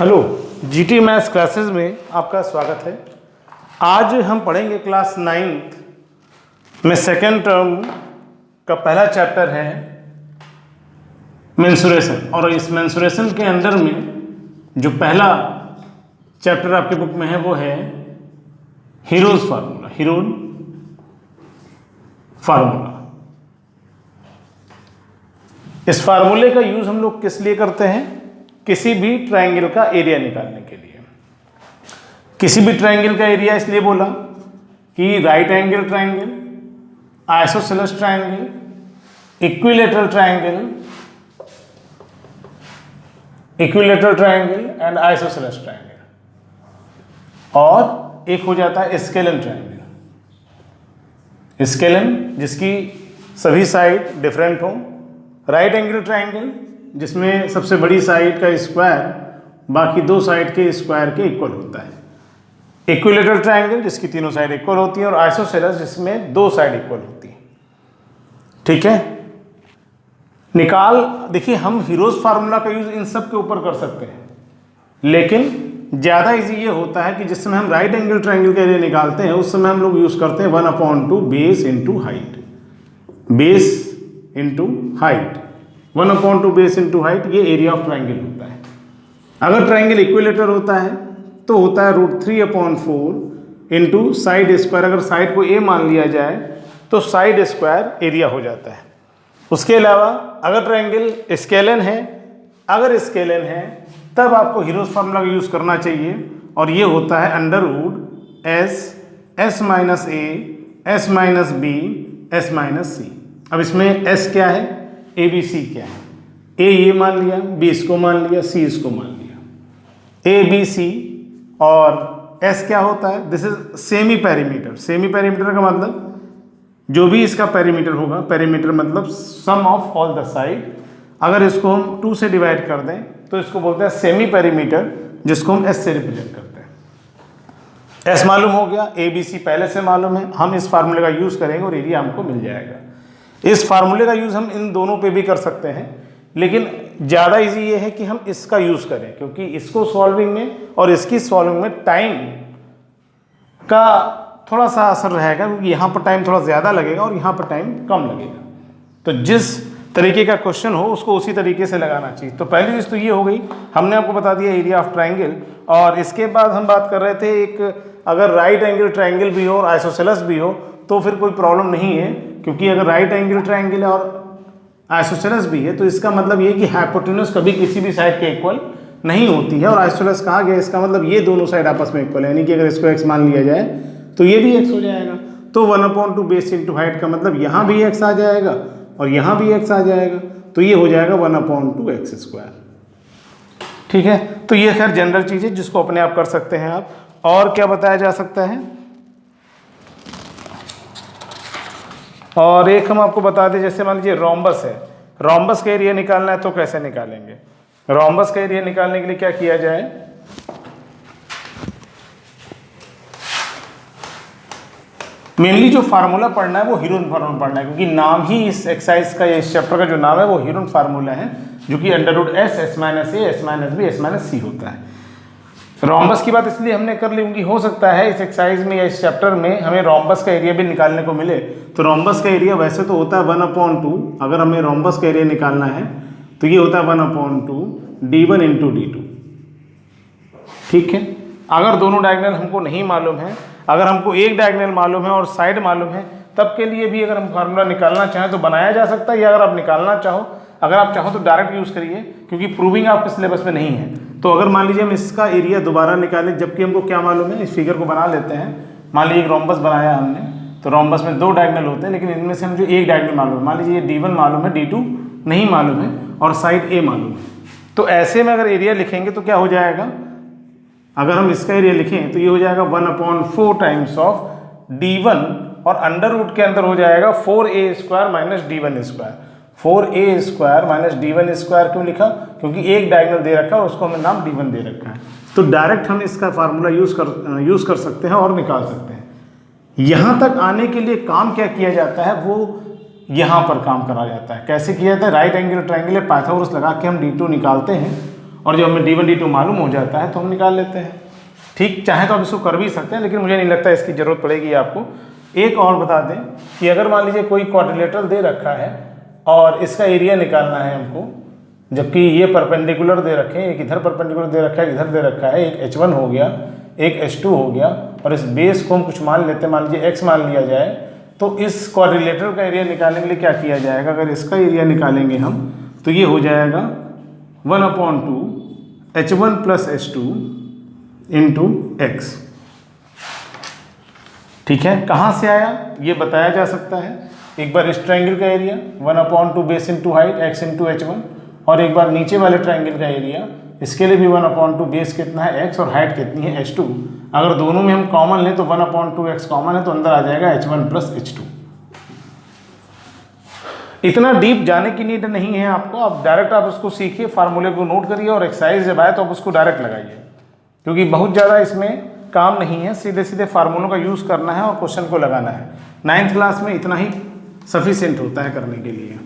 Hello, GT maths classes में आपका स्वागत है। आज हम पढ़ेंगे क्लास 9th में सेकेंड टर्म का पहला चैप्टर है मेंसुरेशन। और इस मेंसुरेशन के अंदर में जो पहला चैप्टर आपके बुक में है वो है हीरोज फार्मूला। हीरोज फार्मूला, इस फार्मूले का यूज हम लोग किस लिए करते हैं? किसी भी ट्रायंगल का एरिया निकालने के लिए। किसी भी ट्रायंगल का एरिया इसलिए बोला कि right angle triangle, isosceles triangle, equilateral triangle and isosceles triangle. और एक हो जाता है स्केलन ट्रायंगल। स्केलन जिसकी सभी साइड डिफरेंट हो, राइट एंगल ट्रायंगल जिसमें सबसे बड़ी साइड का स्क्वायर बाकी दो साइड के स्क्वायर के इक्वल होता है, इक्विलैटरल ट्रायंगल जिसकी तीनों साइड इक्वल होती है, और आइसोसेलेस जिसमें दो साइड इक्वल होती है। ठीक है, देखिए हम हीरोज फार्मूला का यूज इन सब के ऊपर कर सकते हैं, लेकिन ज़्यादा इजी ये होता है कि जिस समय हम राइट एंगल ट्रायंगल का एरिया निकालते हैं उस समय हम लोग यूज करते हैं 1/2 base into height. Base into height, 1/2 base into height, ये एरिया ऑफ ट्रायंगल होता है। अगर ट्रायंगल इक्विलैटरल होता है तो होता है √3/4 इंटू साइड स्क्वायर। अगर साइड को ए मान लिया जाए तो साइड स्क्वायर एरिया हो जाता है। उसके अलावा अगर ट्रायंगल स्केलन है, तब आपको हीरोज फार्मूला का यूज़ करना चाहिए, और ये होता है √S minus A S minus B S minus C. अब इसमें S क्या है, ए बी सी क्या है? ए ये मान लिया, बी इसको मान लिया, सी इसको मान लिया। ए बी सी और एस क्या होता है? This is semi perimeter. Semi perimeter का मतलब जो भी इसका पेरीमीटर होगा, पेरीमीटर मतलब सम ऑफ ऑल द साइड। अगर इसको हम 2 से डिवाइड कर दें तो इसको बोलते हैं सेमी पेरीमीटर, जिसको हम एस से रिप्रेजेंट करते हैं। एस मालूम हो गया, ए बी सी पहले से मालूम है, हम इस फार्मूले का यूज़ करेंगे और एरिया हमको मिल जाएगा। इस फार्मूले का यूज़ हम इन दोनों पे भी कर सकते हैं, लेकिन ज़्यादा इजी ये है कि हम इसका यूज़ करें, क्योंकि इसको सॉल्विंग में और इसकी सॉल्विंग में टाइम का थोड़ा सा असर रहेगा, क्योंकि यहाँ पर टाइम थोड़ा ज़्यादा लगेगा और यहाँ पर टाइम कम लगेगा। तो जिस तरीके का क्वेश्चन हो उसको उसी तरीके से लगाना चाहिए। तो पहली चीज़ तो ये हो गई, हमने आपको बता दिया एरिया ऑफ ट्राइंगल। और इसके बाद हम बात कर रहे थे एक अगर राइट एंगल ट्राइंगल भी हो और आइसोसेलेस भी हो तो फिर कोई प्रॉब्लम नहीं है, क्योंकि अगर राइट एंगल ट्राइंगल और आइसोसेलेस भी है तो इसका मतलब ये कि हाइपोटेन्यूज कभी किसी भी साइड के इक्वल नहीं होती है। और आइसोसेलेस कहा गया, इसका मतलब ये दोनों साइड आपस में इक्वल है, यानी कि अगर इसको x मान लिया जाए तो ये भी x हो जाएगा। तो 1/2 बेस इंटू हाइट का मतलब यहाँ भी x आ जाएगा और यहाँ भी x आ जाएगा, तो ये हो जाएगा 1/2x²। ठीक है, तो ये खैर जनरल चीज़ है जिसको अपने आप कर सकते हैं आप। और क्या बताया जा सकता है? और एक हम आपको बता दें, जैसे मान लीजिए रोम्बस है, रोम्बस का एरिया निकालना है तो कैसे निकालेंगे? रोम्बस का एरिया निकालने के लिए क्या किया जाए? मेनली जो फार्मूला पढ़ना है वो हीरोन फार्मूला पढ़ना है, क्योंकि नाम ही इस एक्सरसाइज का, इस चैप्टर का जो नाम है वो हीरोन फार्मूला है, जो कि √S S minus A S minus B S minus C होता है। रोम्बस की बात इसलिए हमने कर ली क्योंकि हो सकता है इस एक्सरसाइज में या इस चैप्टर में हमें रोम्बस का एरिया भी निकालने को मिले। तो रोम्बस का एरिया वैसे तो होता है 1/2, अगर हमें रोम्बस का एरिया निकालना है तो ये होता है 1/2 d1 इंटू d2। ठीक है, अगर दोनों डायगोनल हमको नहीं मालूम है, अगर हमको एक डायगोनल मालूम है और साइड मालूम है, तब के लिए भी अगर हम फार्मूला निकालना चाहें तो बनाया जा सकता है, या अगर आप निकालना चाहो, अगर आप चाहो तो डायरेक्ट यूज़ करिए, क्योंकि प्रूविंग आपके सिलेबस में नहीं है। तो अगर मान लीजिए हम इसका एरिया दोबारा निकालें, जबकि हमको क्या मालूम है, इस फिगर को बना लेते हैं। मान लीजिए एक रोम्बस बनाया हमने, तो रोम्बस में 2 डायगोनल होते हैं, लेकिन इनमें से हम जो एक डायगोनल मालूम है, मान लीजिए d1 मालूम है, d2 नहीं मालूम है और साइड a मालूम है, तो ऐसे में अगर एरिया लिखेंगे तो क्या हो जाएगा? अगर हम इसका एरिया लिखें तो ये हो जाएगा 1/4 टाइम्स ऑफ d1 और अंडर रूट के अंदर हो जाएगा 4a² minus d1²। 4a² minus d1² क्यों लिखा? क्योंकि एक डायगोनल दे रखा है और उसको हमने नाम d1 दे रखा है। तो डायरेक्ट हम इसका फार्मूला यूज़ कर सकते हैं और निकाल सकते हैं। यहाँ तक आने के लिए काम क्या किया जाता है, वो यहाँ पर काम करा जाता है। कैसे किया जाता है? राइट एंगल ट्रायंगल पाइथागोरस लगा के हम d2 निकालते हैं और जब हमें D1 D2 मालूम हो जाता है तो हम निकाल लेते हैं। ठीक, चाहे तो आप इसको कर भी सकते हैं, लेकिन मुझे नहीं लगता इसकी ज़रूरत पड़ेगी आपको। एक और बता दें कि अगर मान लीजिए कोई क्वाड्रिलेटरल दे रखा है और इसका एरिया निकालना है हमको, जबकि ये परपेंडिकुलर दे रखे हैं, एक इधर परपेंडिकुलर दे रखा है, इधर दे रखा है, एक H1 हो गया, एक H2 हो गया, और इस बेस को हम कुछ मान लेते हैं, मान लीजिए x मान लिया जाए, तो इस क्वाड्रिलेटरल का एरिया निकालने के लिए क्या किया जाएगा? अगर इसका एरिया निकालेंगे हम तो ये हो जाएगा 1/2 H1 + H2 इंटू x। ठीक है, कहाँ से आया ये बताया जा सकता है। एक बार इस ट्रायंगल का area 1/2 base into height x into H1, और एक बार नीचे वाले ट्रायंगल का एरिया, इसके लिए भी 1/2 बेस कितना है x और हाइट कितनी है H2। अगर दोनों में हम कॉमन लें तो 1/2 x कॉमन है तो अंदर आ जाएगा H1 + H2। इतना डीप जाने की नीड नहीं है आपको, आप डायरेक्ट आप उसको सीखिए, फार्मूले को नोट करिए और एक्सरसाइज जब आए तो आप उसको डायरेक्ट लगाइए, क्योंकि बहुत ज़्यादा इसमें काम नहीं है, सीधे सीधे फार्मूलों का यूज़ करना है और क्वेश्चन को लगाना है। 9th क्लास में इतना ही सफिशिएंट होता है करने के लिए।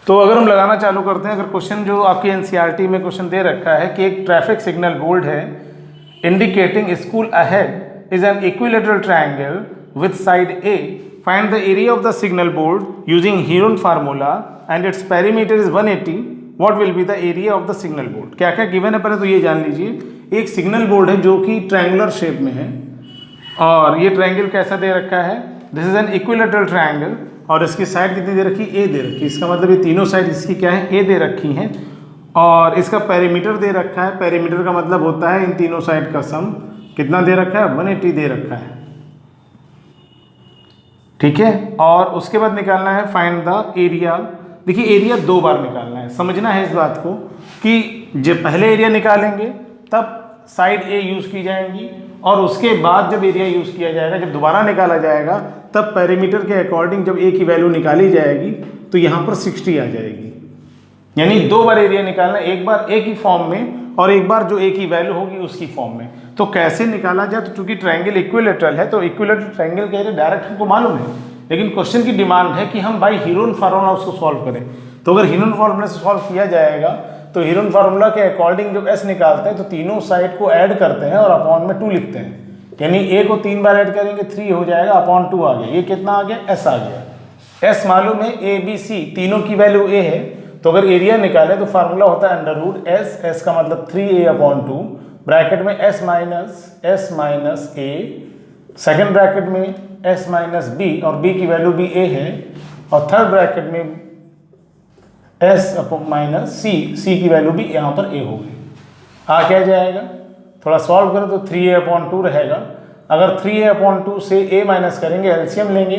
तो अगर हम लगाना चालू करते हैं, अगर क्वेश्चन जो आपकी एनसीईआरटी में क्वेश्चन दे रखा है कि एक ट्रैफिक सिग्नल बोर्ड है indicating school ahead is an equilateral triangle with side A, find the area of the signal board using Heron formula and its perimeter is 180, what will be the area of the signal board. क्या क्या given है पहले तो ये जान लीजिए। एक signal board है जो कि ट्रायंगुलर शेप में है, और ये ट्रायंगल कैसा दे रखा है? This is an equilateral triangle, और इसकी साइड कितनी दे रखी? ए दे रखी। इसका मतलब ये तीनों साइड इसकी क्या है? ए दे रखी हैं, और इसका पेरीमीटर दे रखा है। पेरीमीटर का मतलब होता है इन तीनों साइड का सम। कितना दे रखा है? 180 दे रखा है। ठीक है, और उसके बाद निकालना है फाइंड द एरिया। देखिए एरिया 2 बार निकालना है, समझना है इस बात को कि जब पहले एरिया निकालेंगे तब साइड ए यूज़ की जाएंगी, और उसके बाद जब एरिया यूज़ किया जाएगा, जब दोबारा निकाला जाएगा तब पेरीमीटर के अकॉर्डिंग जब ए की वैल्यू निकाली जाएगी तो यहाँ पर 60 आ जाएगी। यानी 2 बार एरिया निकालना, एक बार ए की फॉर्म में और एक बार जो ए की वैल्यू होगी उसकी फॉर्म में। तो कैसे निकाला जाए? तो चूंकि ट्रायंगल इक्विलेटरल है तो इक्विलेटरल ट्रायंगल के एरिया डायरेक्ट हमको मालूम है, लेकिन क्वेश्चन की डिमांड है कि हम बाई हीरोन फार्मूला उसको सॉल्व करें। तो अगर हीरोन फार्मूला से सॉल्व किया जाएगा तो हीरोन फार्मूला के अकॉर्डिंग जब एस निकालते हैं तो तीनों साइड को ऐड करते हैं और अपॉन में 2 लिखते हैं। यानी ए को 3 बार ऐड करेंगे 3 हो जाएगा, अपॉन 2 आ गया। ये कितना आ गया? एस आ गया। एस मालूम है, ए बी सी तीनों की वैल्यू ए है, तो अगर एरिया निकाले तो फार्मूला होता है अंडर एस, एस का मतलब 3a/2, ब्रैकेट में एस माइनस ए, सेकेंड ब्रैकेट में एस माइनस बी, और बी की वैल्यू भी ए है, और थर्ड ब्रैकेट में एस माइनस सी, सी की वैल्यू भी यहाँ पर ए होगी। आ क्या जाएगा? थोड़ा सॉल्व करें तो 3a/2 रहेगा। अगर 3a/2 से a माइनस करेंगे, एलसीएम लेंगे,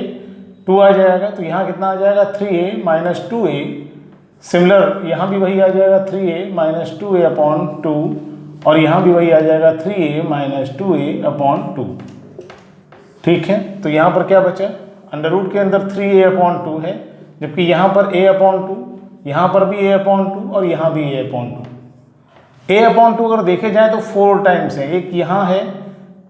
2 आ जाएगा, तो यहाँ कितना आ जाएगा? 3a minus 2a। सिमिलर यहाँ भी वही आ जाएगा 3a माइनस 2a/2, और यहाँ भी वही आ जाएगा 3a माइनस 2a/2। ठीक है, तो यहाँ पर क्या बचा? अंडर रूट के अंदर 3a/2 है, जबकि यहाँ पर a/2, यहाँ पर भी a/2 और यहाँ भी a/2। a/2 अगर देखे जाए तो 4 टाइम्स है, एक यहाँ है,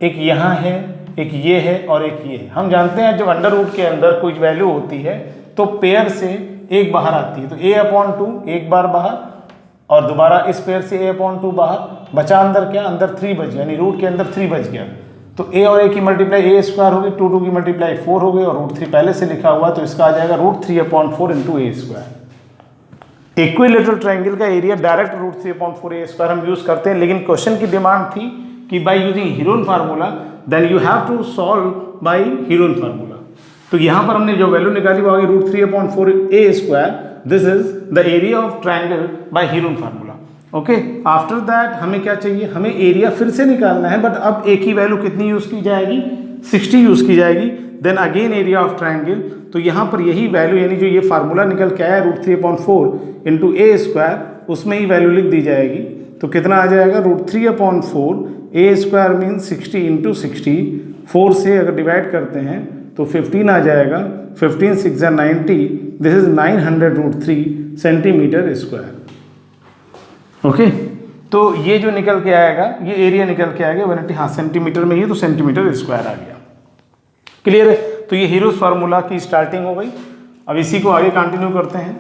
एक यहाँ है, एक ये है और एक ये है। हम जानते हैं जब अंडर रूट के अंदर कोई वैल्यू होती है तो पेयर से एक बाहर आती है, तो a/2 एक बार बाहर और दोबारा इस पेयर से a/2 बाहर, बचा अंदर क्या? अंदर 3 बच गया, यानी रूट के अंदर 3 बच गया। तो a और a की मल्टीप्लाई a² होगी, 2 की मल्टीप्लाई 4 हो गई, और √3 पहले से लिखा हुआ तो इसका आ जाएगा √3/4 इंटू a²। इक्विलेटरल ट्रायंगल का एरिया डायरेक्ट √3/4 a² हम यूज करते हैं, लेकिन क्वेश्चन की डिमांड थी कि by using Heron formula then you have to solve by Heron formula. तो यहाँ पर हमने जो वैल्यू निकाली वो आ गई √3/4 a²। This is the area of triangle by Heron formula. Okay, after that हमें क्या चाहिए? हमें एरिया फिर से निकालना है, बट अब a की वैल्यू कितनी यूज की जाएगी? 60 यूज की जाएगी। Then again area of triangle, तो यहाँ पर यही वैल्यू यानी जो ये फार्मूला निकल के आया √3/4 इंटू a², उसमें ही वैल्यू लिख दी जाएगी। तो कितना आ जाएगा? √3/4 a² मीन 60 इंटू 60, 4 से अगर डिवाइड करते हैं तो 15 आ जाएगा, 15 6 90, this is 900√3 centimetre square. Okay, तो ये जो निकल के आएगा, ये एरिया निकल के आएगा 180, हाँ सेंटीमीटर में ही, तो सेंटीमीटर स्क्वायर आ गया। क्लियर है? तो ये हीरोज फार्मूला की स्टार्टिंग हो गई। अब इसी को आगे कंटिन्यू करते हैं।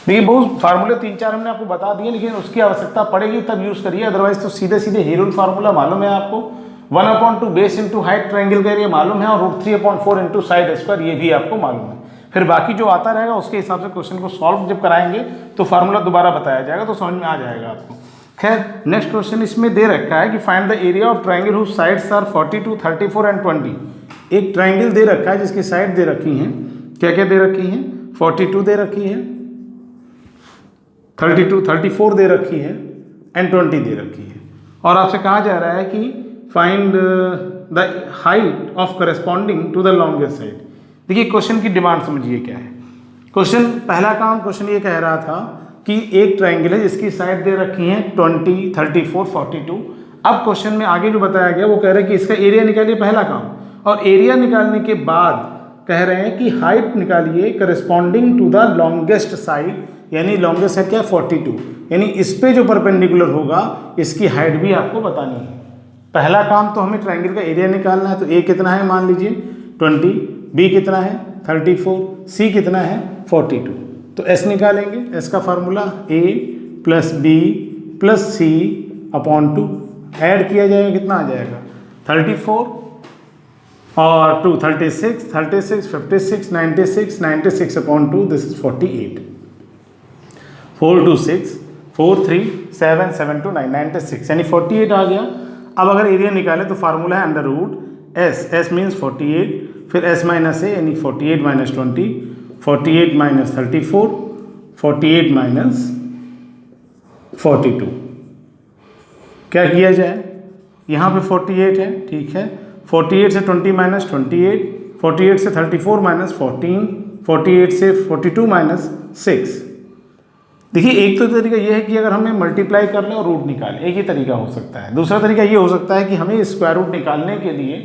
देखिए बहुत फार्मूले 3-4 हमने आपको बता दिए, लेकिन उसकी आवश्यकता पड़ेगी तब यूज करिए, अदरवाइज तो सीधे सीधे हेरोल्ड फार्मूला मालूम है आपको, 1/2 बेस इंटू हाइट ट्रायंगल का एरिया मालूम है, और √3/4 इंटू साइड स्क्वायर ये भी आपको मालूम है। फिर बाकी जो आता रहेगा उसके हिसाब से क्वेश्चन को सॉल्व जब कराएंगे तो फार्मूला दोबारा बताया जाएगा, तो समझ में आ जाएगा आपको। खैर नेक्स्ट क्वेश्चन इसमें दे रखा है कि find the area of triangle whose sides are 42, 34 and 20। एक ट्रायंगल दे रखा है जिसकी साइड दे रखी हैं, क्या क्या दे रखी हैं, 42 दे रखी है, 32, 34 दे रखी है एंड 20 दे रखी है, और आपसे कहा जा रहा है कि find the height of corresponding to the longest side. देखिए क्वेश्चन की डिमांड समझिए क्या है। क्वेश्चन पहला काम क्वेश्चन ये कह रहा था कि एक ट्रायंगल है जिसकी साइड दे रखी है 20, 34, 42। अब क्वेश्चन में आगे जो बताया गया वो कह रहे हैं कि इसका एरिया निकालिए, पहला काम, और एरिया निकालने के बाद कह रहे हैं कि हाइट निकालिए corresponding to the longest side, यानी लॉन्गेस्ट साइड क्या है 42, यानी इस पे जो परपेंडिकुलर होगा इसकी हाइट भी आपको बतानी है। पहला काम तो हमें ट्रायंगल का एरिया निकालना है, तो ए कितना है मान लीजिए 20, बी कितना है 34, सी कितना है 42, तो एस निकालेंगे। एस का फार्मूला ए plus B plus C upon 2, add किया जाएगा कितना आ जाएगा 34 और 2 36, 36 56 96, 96 अपॉन 2 दिस इज 48, 4 2 6 4 3 7 7 2 9 96, यानी 48 आ गया। अब अगर एरिया निकाले तो फार्मूला है under root S, S means 48, फिर एस माइनस ए यानी 48 माइनस 20, 48 माइनस 34, 48 माइनस 42। क्या किया जाए, यहाँ पे 48 है, ठीक है, 48 से 20 माइनस 28, 48 से 34 माइनस 14, 48 से 42 माइनस 6। देखिए एक तो तरीका ये है कि अगर हमें मल्टीप्लाई कर लें और रूट निकालें, एक ही तरीका हो सकता है। दूसरा तरीका ये हो सकता है कि हमें स्क्वायर रूट निकालने के लिए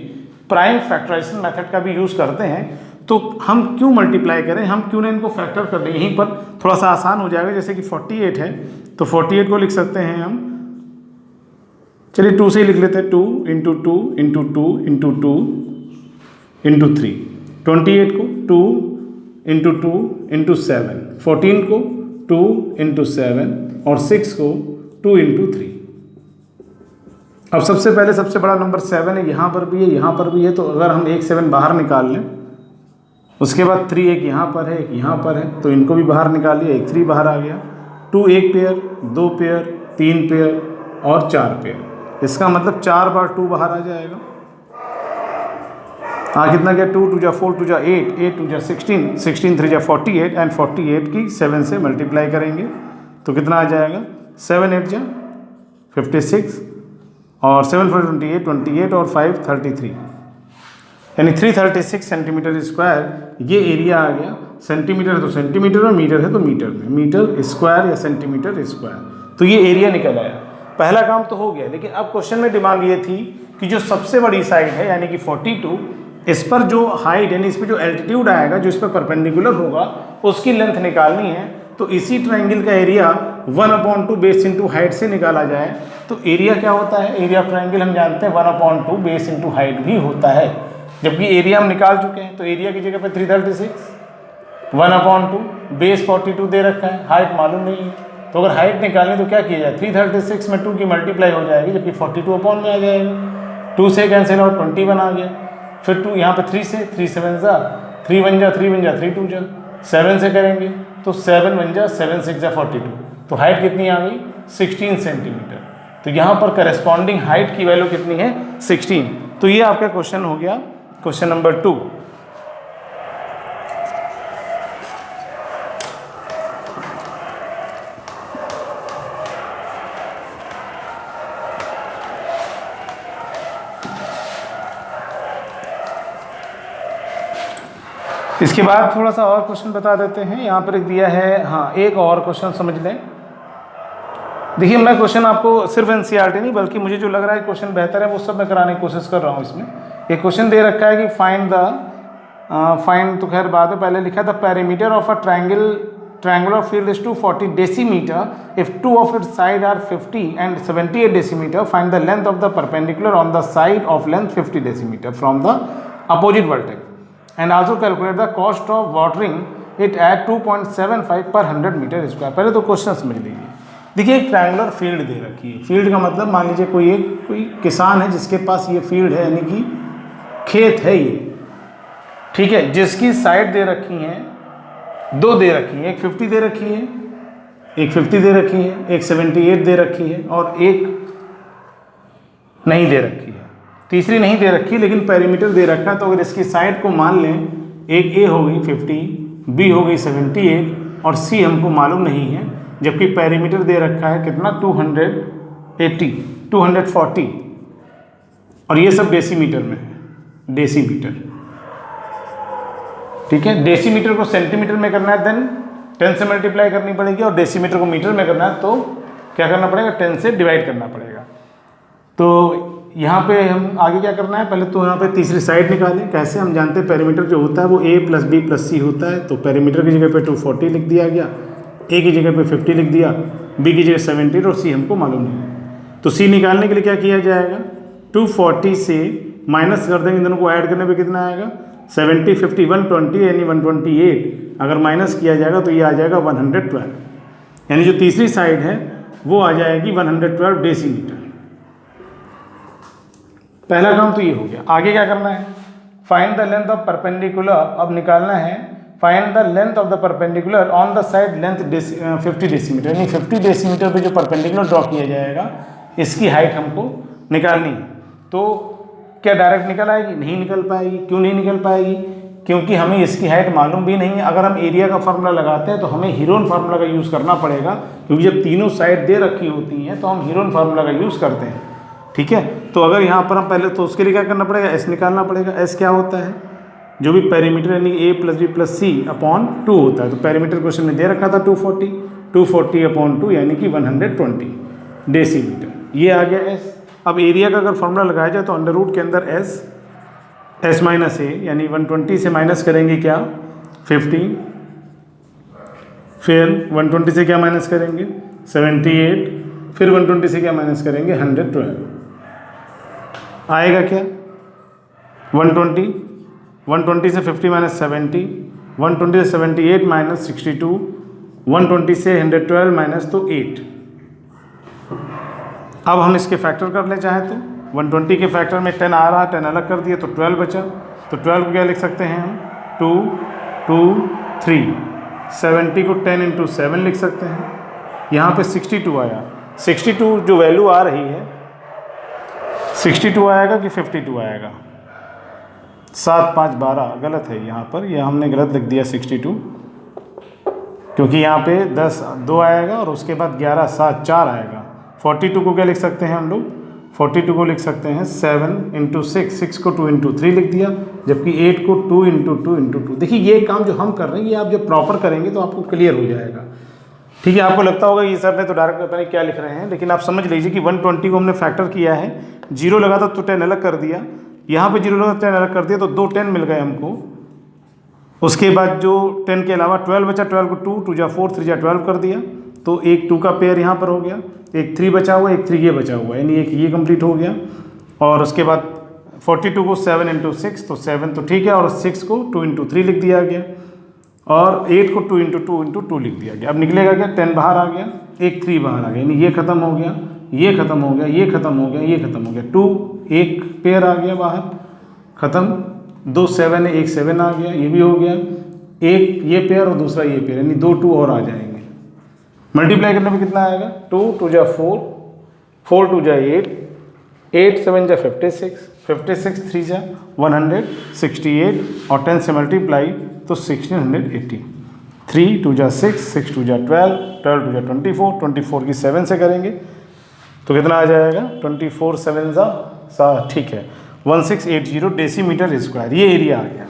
प्राइम फैक्टराइजेशन मेथड का भी यूज़ करते हैं, तो हम क्यों मल्टीप्लाई करें, हम क्यों ना इनको फैक्टर कर दें, यहीं पर थोड़ा सा आसान हो जाएगा। जैसे कि 48 है तो 48 को लिख सकते हैं हम, चलिए 2 से ही लिख लेते हैं, 2 इंटू 2 इंटू 2 इंटू 2 इंटू 3, 28 को 2 इंटू 2 इंटू 7, 14 को 2 इंटू 7 और 6 को 2 इंटू 3। अब सबसे पहले सबसे बड़ा नंबर 7 है, यहाँ पर भी है यहाँ पर भी है, तो अगर हम एक 7 बाहर निकाल लें, उसके बाद 3 एक यहाँ पर है एक यहाँ पर है, तो इनको भी बाहर निकाल लिया, एक 3 बाहर आ गया, 2 एक पेयर, 2 पेयर, 3 पेयर और 4 पेयर, इसका मतलब 4 बार 2 बाहर आ जाएगा। हाँ कितना गया, 2 2 जा 4 2 जा 8, 8 2 जा 16, 16 3 जा 48 एंड 48 की 7 से मल्टीप्लाई करेंगे तो कितना आ जाएगा, 7 8 जा 56 और 7 4 28, 28 और 5 33, यानी 336 सेंटीमीटर स्क्वायर ये एरिया आ गया। सेंटीमीटर तो सेंटीमीटर और मीटर है तो मीटर में, मीटर स्क्वायर या सेंटीमीटर स्क्वायर, तो ये एरिया निकल आया। पहला काम तो हो गया, लेकिन अब क्वेश्चन में डिमांड ये थी कि जो सबसे बड़ी साइड है यानी कि 42, इस पर जो हाइट यानी इस पर जो एल्टीट्यूड आएगा जो इस पर परपेंडिकुलर होगा उसकी लेंथ निकालनी है। तो इसी ट्रायंगल का एरिया 1/2 बेस इंटू हाइट से निकाला जाए तो एरिया क्या होता है, एरिया ऑफ ट्रायंगल हम जानते हैं 1/2 बेस इंटू हाइट भी होता है, जबकि एरिया हम निकाल चुके हैं। तो एरिया की जगह पे 336, 1/2 बेस 42 दे रखा है, हाइट मालूम नहीं है, तो अगर हाइट निकालें तो क्या किया जाए, 336 में 2 की मल्टीप्लाई हो जाएगी, जबकि 42 अपॉन में आ जाएगा, 2 से कैंसिल आउट 21 आ गया, फिर 2 यहाँ पे 3 से 3 7 जा 3 1 जा 3 1 जा 3 2 जा 7 से करेंगे तो 7 1 जा 7 6 जा 42, तो हाइट कितनी आ गई 16 सेंटीमीटर। तो यहाँ पर करस्पॉन्डिंग हाइट की वैल्यू कितनी है 16। तो ये आपका क्वेश्चन हो गया, क्वेश्चन नंबर 2। इसके बाद थोड़ा सा और क्वेश्चन बता देते हैं, यहाँ पर एक दिया है, हाँ एक और क्वेश्चन समझ लें। देखिए मैं क्वेश्चन आपको सिर्फ एनसीईआरटी नहीं बल्कि मुझे जो लग रहा है क्वेश्चन बेहतर है वो सब मैं कराने की कोशिश कर रहा हूँ। इसमें एक क्वेश्चन दे रखा है कि फाइंड तो खैर बाद में पहले लिखा था perimeter of a triangle triangular field is 240 decimeter. If two of its side are 50 and 78 decimeter, find the length of the perpendicular on the side of length 50 decimeter from the opposite vertex, and also calculate the cost of watering it at 2.75 per 100 metre square. पहले तो question समझ लीजिए। देखिए एक triangular field दे रखी है। Field का मतलब मान लीजिए कोई किसान है जिसके पास ये फील्ड है, यानी कि खेत है ये, ठीक है, जिसकी साइड दे रखी हैं, दो दे रखी है, एक 50 दे रखी है, एक 50 दे रखी है, एक 78 दे रखी है और एक नहीं दे रखी है, तीसरी नहीं दे रखी लेकिन पेरीमीटर दे रखा है। तो अगर इसकी साइड को मान लें, एक ए हो गई 50, बी हो गई 78 और सी हमको मालूम नहीं है, जबकि पेरीमीटर दे रखा है कितना 280, 240 और ये सब डेसीमीटर में है, डेसीमीटर, ठीक है। डेसीमीटर को सेंटीमीटर में करना है, देन 10 से मल्टीप्लाई करनी पड़ेगी, और डेसीमीटर को मीटर में करना है तो क्या करना पड़ेगा, 10 से डिवाइड करना पड़ेगा। तो यहाँ पे हम आगे क्या करना है, पहले तो यहाँ पे तीसरी साइड निकालें। कैसे, हम जानते हैं पेरीमीटर जो होता है वो a + b + c होता है। तो पेरीमीटर की जगह पे 240 लिख दिया गया, a की जगह पे 50 लिख दिया, b की जगह 70 और c हमको मालूम नहीं है। तो c निकालने के लिए क्या किया जाएगा, 240 से माइनस कर देंगे, दोनों को ऐड करने पे कितना आएगा, 70, 50, 120 यानी 128। अगर माइनस किया जाएगा तो ये आ जाएगा 112, यानी जो तीसरी साइड है वो आ जाएगी 112 डेसीमीटर। पहला काम तो ये हो गया। आगे क्या करना है, find the length of perpendicular. अब निकालना है find the length of the perpendicular on the side length 50 decimetre, यानी 50 डेसीमीटर पे जो परपेंडिकुलर ड्रॉ किया जाएगा इसकी हाइट हमको निकालनी है। तो क्या डायरेक्ट निकल आएगी, नहीं निकल पाएगी। क्यों नहीं निकल पाएगी, क्योंकि हमें इसकी हाइट मालूम भी नहीं है। अगर हम एरिया का फार्मूला लगाते हैं तो हमें हीरोन फार्मूला का यूज़ करना पड़ेगा, क्योंकि जब तीनों साइड दे रखी होती हैं तो हम हीरोन फार्मूला का यूज़ करते हैं, ठीक है। तो अगर यहाँ पर हम पहले तो उसके लिए क्या करना पड़ेगा, एस निकालना पड़ेगा। एस क्या होता है, जो भी पेरीमीटर यानी a + b + c अपॉन 2 होता है। तो पेरीमीटर क्वेश्चन में दे रखा था 240 अपॉन 2 यानी कि 120 डेसीमीटर, ये आ गया एस। अब एरिया का अगर फॉर्मूला लगाया जाए तो अंडर रूट के अंदर एस माइनस ए, यानी 120 से माइनस करेंगे क्या 50, फिर 120 से क्या माइनस करेंगे 78, फिर 120 से क्या माइनस करेंगे 112, आएगा क्या 120 से 50 माइनस 70, 120 से 78 माइनस 62, 120 से 112 माइनस तो 8। अब हम इसके फैक्टर कर ले चाहे तो 120 के फैक्टर में 10 आ रहा, 10 अलग कर दिए तो 12 बचा। तो 12 को क्या लिख सकते हैं हम 2, 2, 3, 70 को 10 × 7 लिख सकते हैं। यहाँ पे 62 आया, 62 जो वैल्यू आ रही है 62 आएगा कि 52 आएगा, 7, 5, 12 गलत है यहाँ पर, यह हमने गलत लिख दिया 62, क्योंकि यहाँ पे 10 2 आएगा और उसके बाद 11 7 4 आएगा। 42 को क्या लिख सकते हैं हम लोग, 42 को लिख सकते हैं 7 × 6, 6 को 2 × 3 लिख दिया, जबकि 8 को 2 × 2 × 2। देखिए ये काम जो हम कर रहे हैं ये आप जब प्रॉपर करेंगे तो आपको क्लियर हो जाएगा, ठीक है। आपको लगता होगा ये सर ने तो डायरेक्ट पता नहीं क्या लिख रहे हैं, लेकिन आप समझ लीजिए कि 120 को हमने फैक्टर किया है, 0 लगा था तो 10 अलग कर दिया, यहाँ पे 0 लगा 10 अलग कर दिया तो 2 10 मिल गए हमको। उसके बाद जो 10 के अलावा 12 बचा, 12 को 2 2 जा 4 3 जा 12 कर दिया, तो एक 2 का पेयर यहाँ पर हो गया, एक 3 बचा हुआ, एक 3 ये बचा हुआ, यानी एक ये कंप्लीट हो गया। और उसके बाद 42 को 7 × 6 तो 7 तो ठीक है, और 6 को 2 × 3 लिख दिया गया, और 8 को 2 × 2 × 2 लिख दिया गया। अब निकलेगा क्या, 10 बाहर आ गया, एक 3 बाहर आ गया, यानी ये खत्म हो गया, ये खत्म हो गया, ये खत्म हो गया, ये खत्म हो गया, 2 एक पेयर आ गया बाहर, खत्म, 2 7 है, एक 7 आ गया, ये भी हो गया, एक ये पेयर और दूसरा ये पेयर, यानी 2 2 और आ जाएंगे। मल्टीप्लाई करने में कितना आएगा, 2 2 जा 4, 4 2 जा 8, 8 7 जा 56, 56 3 जा 168, और 10 से मल्टीप्लाई तो 1680, 3 2 जा 6, 6 2 जा 12, 12 2 जा 24, 24 की 7 से करेंगे तो कितना आ जाएगा, 24 7 जा ठीक है 1680 डेसीमीटर स्क्वायर। ये एरिया आ गया,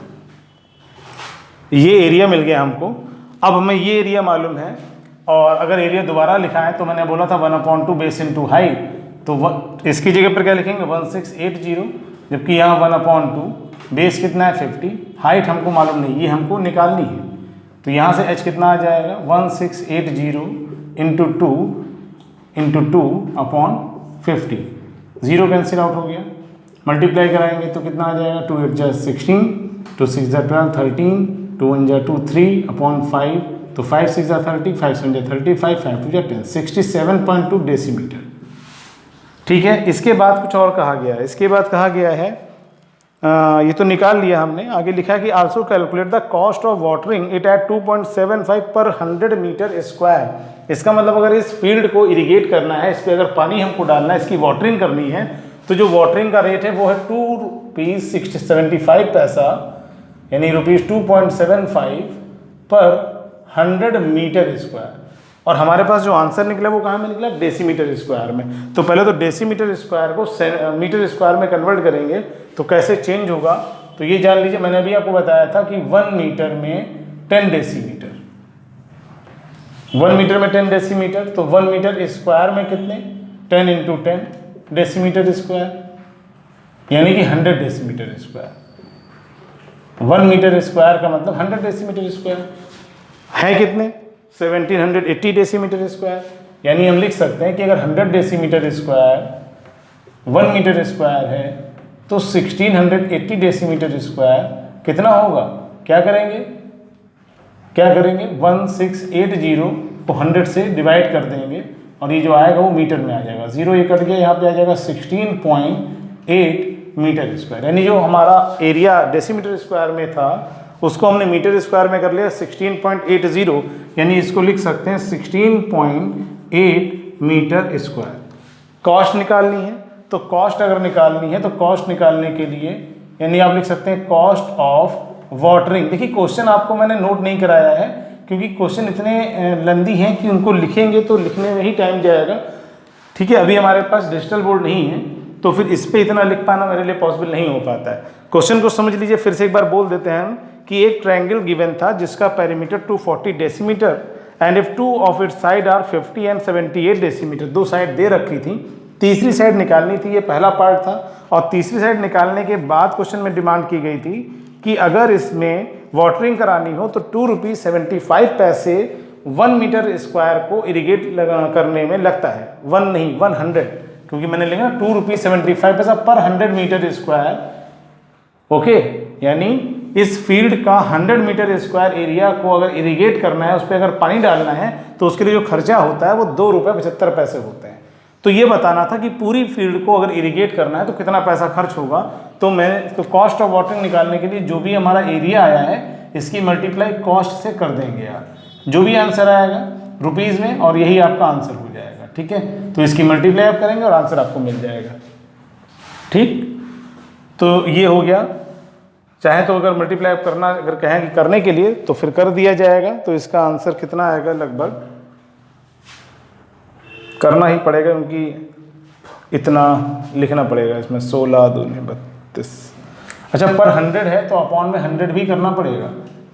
ये एरिया मिल गया हमको। अब हमें ये एरिया मालूम है, और अगर एरिया दोबारा लिखा है तो मैंने बोला था 1/2 बेस इंटू हाइट, तो इसकी जगह पर क्या लिखेंगे 1680, जबकि यहाँ 1/2 बेस कितना है 50, हाइट हमको मालूम नहीं, ये हमको निकालनी है। तो यहाँ से h कितना आ जाएगा 1680 into two upon 50, 0 cancel out हो गया। मल्टीप्लाई कराएंगे तो कितना आ जाएगा 2 8 जा 16, 2 6 जा 12, 13, 2 1 जा 2 3 अपॉन 5, तो 5 6 जा 30, 5 7 जा 35, 5 2 जा 10, 67.2 डेसीमीटर। ठीक है, इसके बाद कुछ और कहा गया है। इसके बाद कहा गया है ये तो निकाल लिया हमने, आगे लिखा है कि also calculate the cost of watering it at 2.75 पर 100 मीटर स्क्वायर। इसका मतलब अगर इस फील्ड को इरिगेट करना है, इस पर अगर पानी हमको डालना है, इसकी वाटरिंग करनी है, तो जो वाटरिंग का रेट है वो है ₹2.75, यानी ₹2.75 पर 100 मीटर स्क्वायर। और हमारे पास जो आंसर निकला वो कहाँ में निकला, डेसीमीटर स्क्वायर में। तो पहले तो डेसीमीटर स्क्वायर को मीटर स्क्वायर में कन्वर्ट करेंगे तो कैसे चेंज होगा, तो ये जान लीजिए। मैंने अभी आपको बताया था कि 1 मीटर में 10 डेसीमीटर, 1 मीटर में 10 डेसीमीटर, तो 1 मीटर स्क्वायर में कितने 10 इंटू 10 डेसीमीटर स्क्वायर, यानी कि 100 डेसीमीटर स्क्वायर। 1 मीटर स्क्वायर का मतलब 100 डेसीमीटर स्क्वायर है कितने 1780 डेसीमीटर स्क्वायर। यानी हम लिख सकते हैं कि अगर 100 डेसीमीटर स्क्वायर 1 मीटर स्क्वायर है तो 1680 डेसीमीटर स्क्वायर कितना होगा। क्या करेंगे 1680 को 100 से डिवाइड कर देंगे और ये जो आएगा वो मीटर में आ जाएगा। 0 ये कट गया, यहाँ पे आ जाएगा 16.8 मीटर स्क्वायर। यानी जो हमारा एरिया डेसीमीटर स्क्वायर में था उसको हमने मीटर स्क्वायर में कर लिया 16.80, यानी इसको लिख सकते हैं 16.8 मीटर स्क्वायर। कॉस्ट निकालनी है, तो कॉस्ट अगर निकालनी है तो कॉस्ट निकालने के लिए यानी आप लिख सकते हैं कॉस्ट ऑफ वाटरिंग। देखिए क्वेश्चन आपको मैंने नोट नहीं कराया है क्योंकि क्वेश्चन इतने लंबी हैं कि उनको लिखेंगे तो लिखने में ही टाइम जाएगा। ठीक है, अभी हमारे पास डिजिटल बोर्ड नहीं है तो फिर इस पर इतना लिख पाना मेरे लिए पॉसिबल नहीं हो पाता है। क्वेश्चन को समझ लीजिए, फिर से एक बार बोल देते हैं हम कि एक ट्रायंगल गिवन था जिसका perimeter 240 decimetre and if two of its side are 50 and 78 decimetre. दो साइड दे रखी थी, तीसरी साइड निकालनी थी, ये पहला पार्ट था। और तीसरी साइड निकालने के बाद क्वेश्चन में डिमांड की गई थी कि अगर इसमें वाटरिंग करानी हो तो ₹2.75 1 मीटर स्क्वायर को इरिगेट करने में लगता है। 1 नहीं 100, क्योंकि मैंने लिखा ₹2.75 पर 100 मीटर स्क्वायर। ओके, यानी इस फील्ड का 100 मीटर स्क्वायर एरिया को अगर इरिगेट करना है, उस पर अगर पानी डालना है तो उसके लिए जो खर्चा होता है वो ₹2.75 होते हैं। तो ये बताना था कि पूरी फील्ड को अगर इरिगेट करना है तो कितना पैसा खर्च होगा। तो कॉस्ट ऑफ वाटरिंग निकालने के लिए जो भी हमारा एरिया आया है इसकी मल्टीप्लाई कॉस्ट से कर देंगे यार, जो भी आंसर आएगा रुपीज़ में, और यही आपका आंसर हो जाएगा। ठीक है, तो इसकी मल्टीप्लाई आप करेंगे और आंसर आपको मिल जाएगा। ठीक, तो ये हो गया। चाहे तो अगर मल्टीप्लाई करना अगर कहें कि करने के लिए तो फिर कर दिया जाएगा। तो इसका आंसर कितना आएगा, लगभग करना ही पड़ेगा क्योंकि इतना लिखना पड़ेगा इसमें 16 दूनी 32। अच्छा, पर 100 है तो अपॉन में 100 भी करना पड़ेगा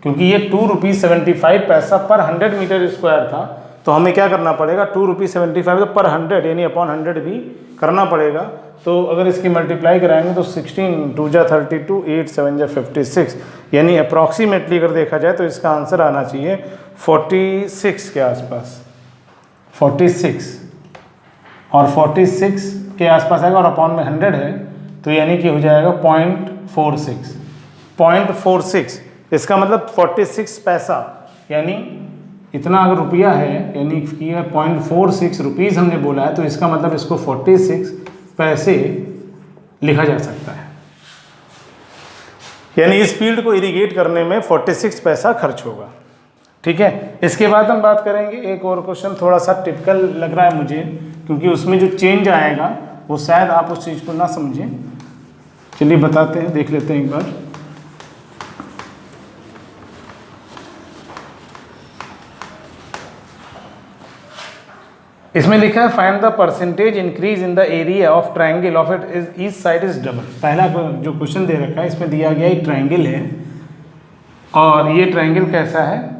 क्योंकि ये ₹2.75 पर 100 मीटर स्क्वायर था। तो हमें क्या करना पड़ेगा, ₹2.75 पर 100 यानी अपॉन 100 भी करना पड़ेगा। तो अगर इसकी मल्टीप्लाई कराएंगे तो 16 2 जा 32, 8 7 जा 56, यानी अप्रॉक्सीमेटली अगर देखा जाए तो इसका आंसर आना चाहिए 46 के आसपास, 46 और 46 के आसपास आएगा और अपॉन में 100 है तो यानी कि हो जाएगा 0.46। इसका मतलब 46 पैसा, यानी इतना अगर रुपया है यानी कि 0.46 रुपीज़ हमने बोला है तो इसका मतलब इसको 46 पैसे लिखा जा सकता है। यानी इस फील्ड को इरिगेट करने में 46 पैसा खर्च होगा। ठीक है, इसके बाद हम बात करेंगे एक और क्वेश्चन, थोड़ा सा टिपिकल लग रहा है मुझे क्योंकि उसमें जो चेंज आएगा वो शायद आप उस चीज़ को ना समझें। चलिए बताते हैं, देख लेते हैं एक बार। इसमें लिखा है find the percentage increase in the area of triangle of it is each side is double. पहला जो क्वेश्चन दे रखा है इसमें दिया गया एक ट्रायंगल है और ये ट्रायंगल कैसा है,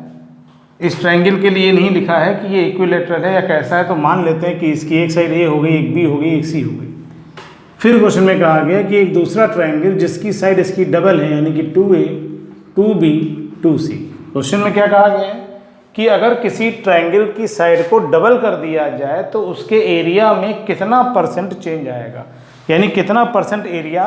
इस ट्रायंगल के लिए नहीं लिखा है कि ये इक्विलेटरल है या कैसा है। तो मान लेते हैं कि इसकी एक साइड ए हो गई, एक बी हो गई, एक सी हो गई। फिर क्वेश्चन में कहा गया कि एक दूसरा ट्रायंगल जिसकी साइड इसकी डबल है यानी कि 2A 2B 2C, क्वेश्चन में क्या कहा गया है कि अगर किसी ट्रायंगल की साइड को डबल कर दिया जाए तो उसके एरिया में कितना परसेंट चेंज आएगा, यानी कितना परसेंट एरिया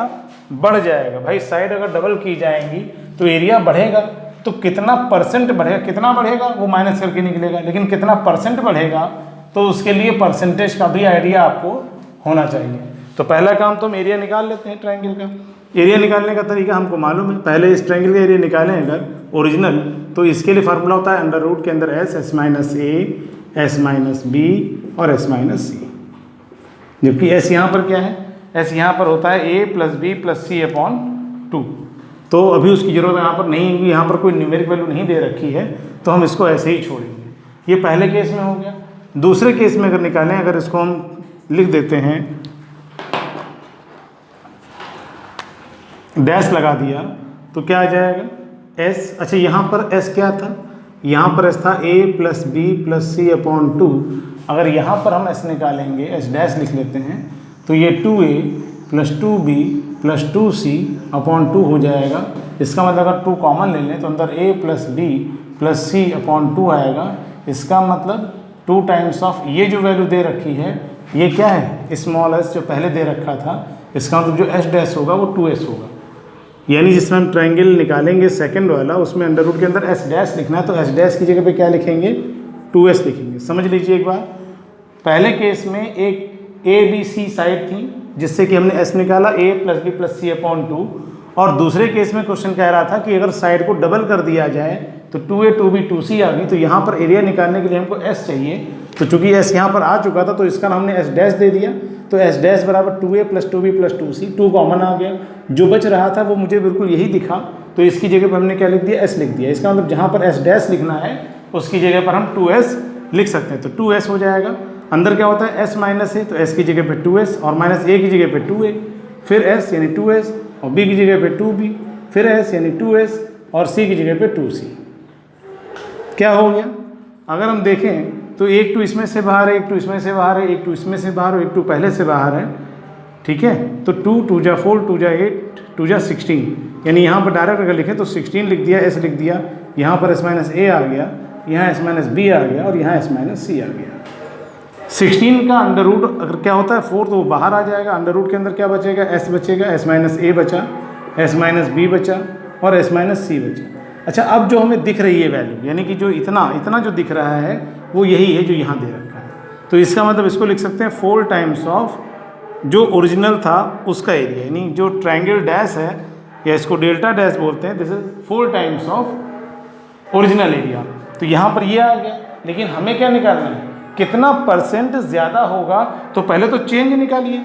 बढ़ जाएगा। भाई साइड अगर डबल की जाएंगी तो एरिया बढ़ेगा, तो कितना परसेंट बढ़ेगा, कितना बढ़ेगा वो माइनस करके निकलेगा, लेकिन कितना परसेंट बढ़ेगा तो उसके लिए परसेंटेज का भी आइडिया आपको होना चाहिए। तो पहला काम तो हम एरिया निकाल लेते हैं ट्रायंगल का। एरिया निकालने का तरीका हमको मालूम है। पहले इस ट्रायंगल का एरिया निकालें अगर ओरिजिनल, तो इसके लिए फार्मूला होता है अंडर रूट के अंदर एस माइनस ए, एस माइनस बी और एस माइनस सी। जबकि एस यहाँ पर क्या है, एस यहाँ पर होता है ए plus B plus C upon 2। तो अभी उसकी ज़रूरत यहाँ पर नहीं है, यहाँ पर कोई न्यूमेरिक वैल्यू नहीं दे रखी है, तो हम इसको ऐसे ही छोड़ेंगे। ये पहले केस में हो गया। दूसरे केस में अगर निकालें, अगर इसको हम लिख देते हैं, डैश लगा दिया तो क्या आ जाएगा एस। अच्छा यहाँ पर एस क्या था, यहाँ पर एस था ए plus B plus C upon 2। अगर यहाँ पर हम एस निकालेंगे, एस डैश लिख लेते हैं, तो ये 2a plus 2b plus 2c upon 2 हो जाएगा। इसका मतलब अगर 2 कॉमन ले लें तो अंदर a plus B plus C upon 2 आएगा। इसका मतलब 2 टाइम्स ऑफ ये जो वैल्यू दे रखी है ये क्या है, स्मॉल एस जो पहले दे रखा था, इसका मतलब जो एस डैश होगा वो 2s होगा। यानी जिसमें हम ट्रायंगल निकालेंगे सेकंड वाला, उसमें अंडर रूट के अंदर एस डैश लिखना है, तो एस डैश की जगह पे क्या लिखेंगे, 2s लिखेंगे। समझ लीजिए एक बार, पहले केस में एक ए बी सी साइड थी जिससे कि हमने एस निकाला a plus B plus C upon 2, और दूसरे केस में क्वेश्चन कह रहा था कि अगर साइड को डबल कर दिया जाए तो 2a 2b 2c आ गई। तो यहाँ पर एरिया निकालने के लिए हमको s चाहिए, तो चूंकि s यहाँ पर आ चुका था तो इसका हमने s डैश दे दिया, तो s डैश बराबर 2a plus 2b plus 2c, 2 common आ गया। जो बच रहा था वो मुझे बिल्कुल यही दिखा, तो इसकी जगह पर हमने क्या लिख दिया, s लिख दिया। इसका मतलब जहाँ पर s डैश लिखना है उसकी जगह पर हम 2s लिख सकते हैं, तो 2s हो जाएगा। अंदर क्या होता है, s माइनस है, तो s की जगह पे 2s और माइनस a की जगह पे 2a, फिर s यानी 2s और b की जगह पे 2b, फिर s यानी 2s और c की जगह पे 2c। क्या हो गया, अगर हम देखें तो एक 2 इसमें से बाहर है, एक 2 इसमें से बाहर है, एक 2 इसमें से बाहर और एक 2 पहले से बाहर है, ठीक है। तो 2 2 जा 4 2 जा 8 2 जा 16, यानी यहाँ पर डायरेक्ट अगर लिखें तो 16 लिख दिया, s लिख दिया, यहाँ पर s माइनस a आ गया, यहाँ s माइनस b आ गया और यहाँ s माइनस c आ गया। 16 का अंडर रूट अगर क्या होता है 4, तो वो बाहर आ जाएगा। अंडर रूट के अंदर क्या बचेगा, s बचेगा, s माइनस a बचा, s माइनस b बचा और s माइनस c बचा। अच्छा, अब जो हमें दिख रही है वैल्यू, यानी कि जो इतना जो दिख रहा है वो यही है जो यहाँ दे रखा है। तो इसका मतलब इसको लिख सकते हैं 4 टाइम्स ऑफ जो ओरिजिनल था उसका एरिया, यानी जो ट्रायंगल डैश है या इसको डेल्टा डैश बोलते हैं, this is 4 times of original area. तो यहाँ पर ये आ गया, लेकिन हमें क्या निकालना है, कितना परसेंट ज़्यादा होगा। तो पहले तो चेंज निकालिए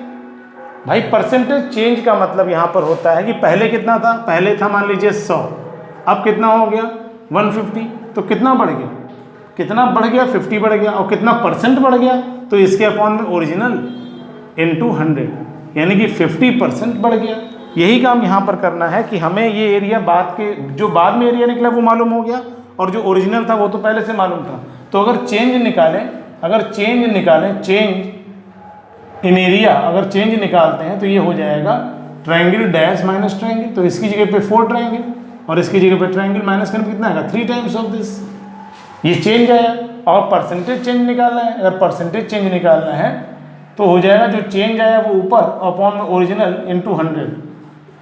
भाई। परसेंटेज चेंज का मतलब यहाँ पर होता है कि पहले कितना था, पहले था मान लीजिए 100, अब कितना हो गया 150, तो कितना बढ़ गया, कितना बढ़ गया 50 बढ़ गया, और कितना परसेंट बढ़ गया, तो इसके अपॉन में ओरिजिनल इनटू 100, यानी कि 50% बढ़ गया। यही काम यहाँ पर करना है कि हमें ये एरिया जो बाद में एरिया निकला वो मालूम हो गया, और जो ओरिजिनल था वो तो पहले से मालूम था। तो अगर चेंज निकालें, चेंज इन एरिया, अगर चेंज निकालते हैं तो ये हो जाएगा ट्रायंगल डैश माइनस ट्रायंगल, तो इसकी जगह पे 4 ट्रायंगल और इसकी जगह पे ट्रायंगल माइनस करके कितना आएगा 3 टाइम्स ऑफ दिस। ये चेंज आया, और परसेंटेज चेंज निकालना है। अगर परसेंटेज चेंज निकालना है तो हो जाएगा जो चेंज आया वो ऊपर अपॉन में ओरिजिनल इनटू 100,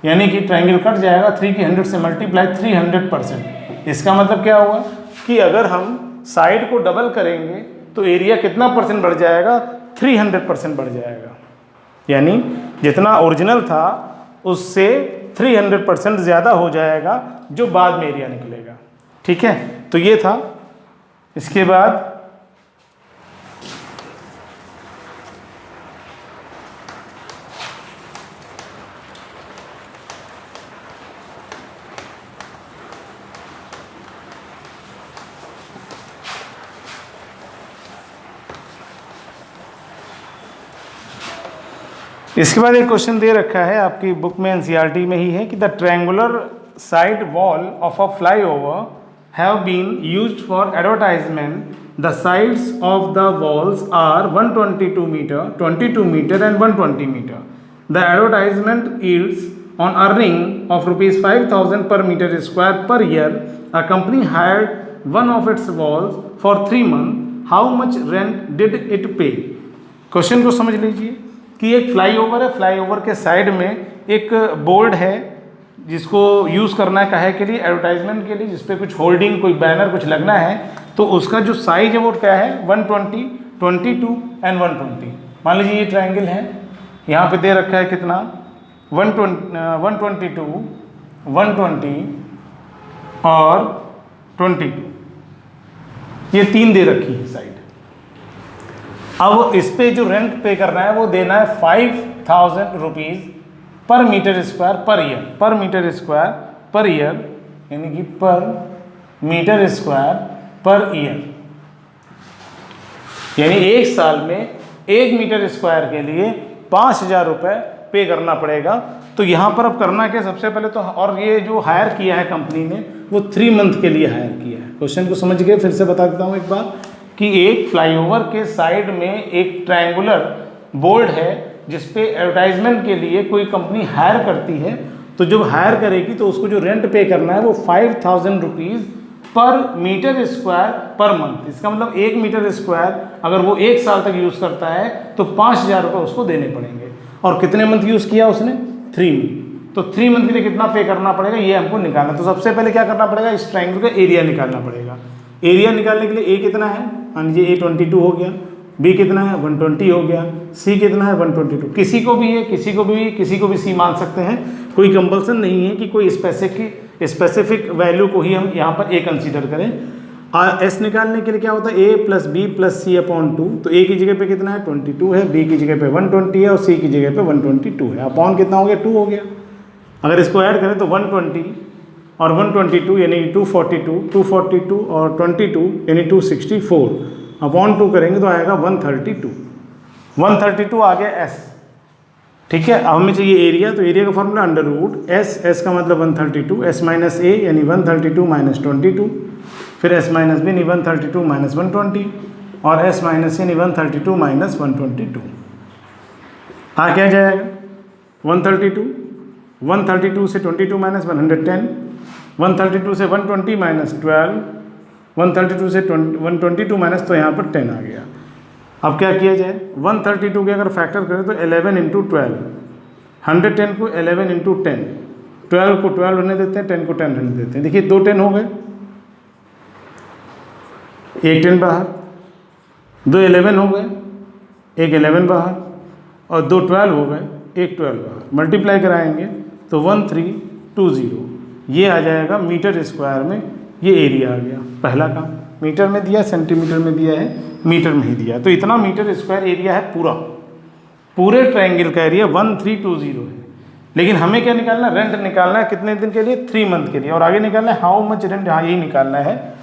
यानी कि ट्रायंगल कट जाएगा, 3 की 100 से मल्टीप्लाई 300%। इसका मतलब क्या हुआ कि अगर हम साइड को डबल करेंगे तो एरिया कितना परसेंट बढ़ जाएगा, 300% बढ़ जाएगा। यानी जितना ओरिजिनल था उससे 300% ज़्यादा हो जाएगा जो बाद में एरिया निकलेगा, ठीक है। तो ये था। इसके बाद एक क्वेश्चन दे रखा है आपकी बुक में, एनसीईआरटी में ही है कि the triangular side wall of a flyover have been used for advertisement. The sides of the walls are 122 metre, 22 metre and 120 metre. The advertisement yields on earning of rupees 5,000 per meter square per year, a company hired one of its walls for 3 months. How much rent did it pay? Question को समझ लीजिए कि एक flyover है, flyover के side में एक board है जिसको यूज़ करना है काहे के लिए, एडवर्टाइजमेंट के लिए, जिस पे कुछ होल्डिंग, कोई बैनर कुछ लगना है, तो उसका जो साइज है वो क्या है 120, 22 एंड 120। मान लीजिए ये ट्रायंगल है, यहाँ पे दे रखा है कितना 122, 120 और 22, ये 3 दे रखी है साइड। अब इस पे जो रेंट पे करना है वो देना है 5,000 रुपीज़ पर मीटर स्क्वायर पर ईयर, पर मीटर स्क्वायर पर ईयर, यानी कि पर मीटर स्क्वायर पर ईयर, यानी एक साल में 1 मीटर स्क्वायर के लिए 5,000 रुपये पे करना पड़ेगा। तो यहाँ पर अब करना क्या, सबसे पहले तो, और ये जो हायर किया है कंपनी ने वो 3 मंथ के लिए हायर किया है। क्वेश्चन को समझ गए, फिर से बता देता हूँ एक बार कि एक फ्लाईओवर के साइड में एक ट्रायंगुलर बोर्ड है जिस पे एडवर्टाइजमेंट के लिए कोई कंपनी हायर करती है, तो जब हायर करेगी तो उसको जो रेंट पे करना है वो 5,000 रुपीज़ पर मीटर स्क्वायर पर मंथ। इसका मतलब 1 मीटर स्क्वायर अगर वो 1 साल तक यूज़ करता है तो 5,000 रुपये उसको देने पड़ेंगे। और कितने मंथ यूज़ किया उसने, 3 मंथ। तो 3 मंथ के लिए कितना पे करना पड़ेगा ये हमको निकालना। तो सबसे पहले क्या करना पड़ेगा, इस ट्रायंगल का एरिया निकालना पड़ेगा। एरिया निकालने के लिए ए कितना है, मान लीजिए A 22 हो गया, बी कितना है 120 हो गया, सी कितना है 122। किसी को भी किसी को भी सी मान सकते हैं, कोई कंपल्सन नहीं है कि कोई स्पेसिफिक वैल्यू को ही हम यहाँ पर ए कंसीडर करें। एस निकालने के लिए क्या होता है, ए plus B plus C upon 2। तो ए की जगह पे कितना है 22 है, बी की जगह पे 120 है और सी की जगह पे 122 है। अपॉन कितना हो गया 2 हो गया। अगर इसको ऐड करें तो 120 और 122 यानी 242 और 22 यानी 264 अपॉन 2 करेंगे तो आएगा 132 आ गया एस। ठीक है, अब हमें चाहिए एरिया, तो एरिया का फॉर्मूला अंडर रूट एस का मतलब 132, एस माइनस ए यानी 132 माइनस 22, फिर एस माइनस बी यानी 132 माइनस 120 और एस माइनस यानी 132 माइनस 122। आ क्या जाएगा 132 से 22 माइनस 110, 132 से 120 माइनस 12, 132 से 122 माइनस, तो यहाँ पर 10 आ गया। अब क्या किया जाए, 132 के अगर फैक्टर करें तो 11 इंटू 12, 110 को 11 इंटू 10, 12 को 12 होने देते हैं, 10 को 10 होने देते हैं। देखिए 2 10 हो गए, एक 10 बाहर, 2 11 हो गए, एक 11 बाहर और 2 12 हो गए, एक 12 बाहर। मल्टीप्लाई कराएंगे तो 1320, ये आ जाएगा मीटर स्क्वायर में। ये एरिया आ गया, पहला काम। मीटर में दिया, सेंटीमीटर में दिया है, मीटर में ही दिया, तो इतना मीटर स्क्वायर एरिया है पूरे ट्रायंगल का एरिया 1320 है। लेकिन हमें क्या निकालना है, रेंट निकालना है। कितने दिन के लिए, 3 मंथ के लिए। और आगे निकालना है हाउ मच रेंट, हाँ यही निकालना है।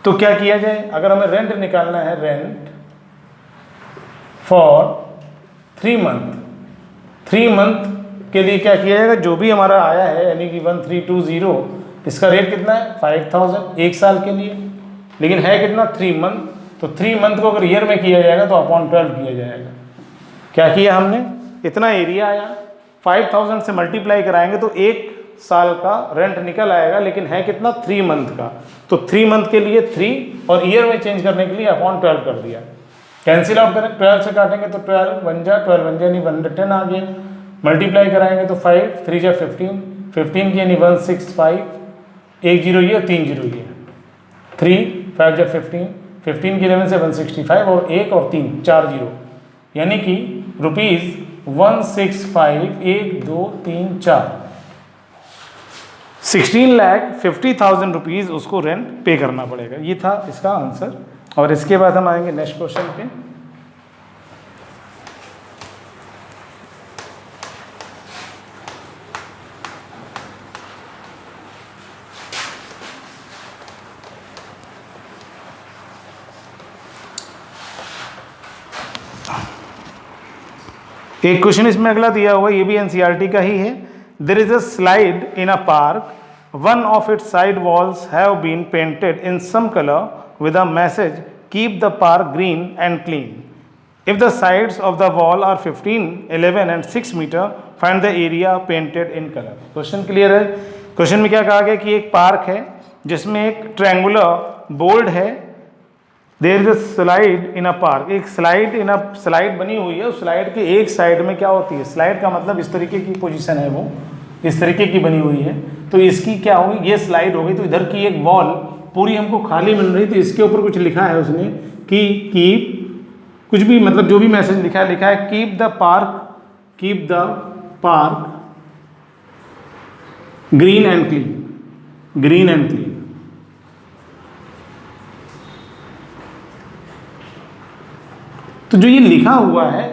तो क्या किया जाए, अगर हमें रेंट निकालना है, रेंट फॉर 3 मंथ के लिए क्या किया जाएगा, जो भी हमारा आया है यानी कि 1320, इसका रेट कितना है 5,000 एक साल के लिए, लेकिन है कितना 3 मंथ। तो 3 मंथ को अगर ईयर में किया जाएगा तो अपॉन 12 किया जाएगा। क्या किया हमने, इतना एरिया आया, 5,000 से मल्टीप्लाई कराएंगे तो 1 साल का रेंट निकल आएगा, लेकिन है कितना 3 मंथ का। तो 3 मंथ के लिए 3 और ईयर में चेंज करने के लिए अपॉन 12 कर दिया। कैंसिल आउट करें, 12 से काटेंगे तो 12 बन यानी 110 आ गया। मल्टीप्लाई कराएंगे तो 5 3 जा 15 की यानी 165, 1 0 ये 3 0 ये 3 5 जा 15 की 11 से 165 और 1 और 3 4 0 यानी कि ₹165 1 2 3 4 16,50,000 रुपीज़ उसको रेंट पे करना पड़ेगा। ये था इसका आंसर। और इसके बाद हम आएंगे नेक्स्ट क्वेश्चन पे। एक क्वेश्चन इसमें अगला दिया हुआ, ये भी एनसीईआरटी का ही है। There is a slide in a park, one of its side walls have been painted in some colour with a message keep the park green and clean. If the sides of the wall are 15, 11 and 6 metre, find the area painted in colour. Question clear है? Question में क्या कहा गया कि एक park है जिसमें एक ट्रायंगुलर बोर्ड है, there is a slide in a park, एक स्लाइड बनी हुई है, उस स्लाइड के एक साइड में क्या होती है, स्लाइड का मतलब इस तरीके की पोजीशन है, वो इस तरीके की बनी हुई है, तो इसकी क्या होगी, ये स्लाइड होगी, तो इधर की एक वॉल पूरी हमको खाली मिल रही, तो इसके ऊपर कुछ लिखा है उसने कि कीप, कुछ भी मतलब जो भी मैसेज लिखा है keep the park green and clean. तो जो ये लिखा हुआ है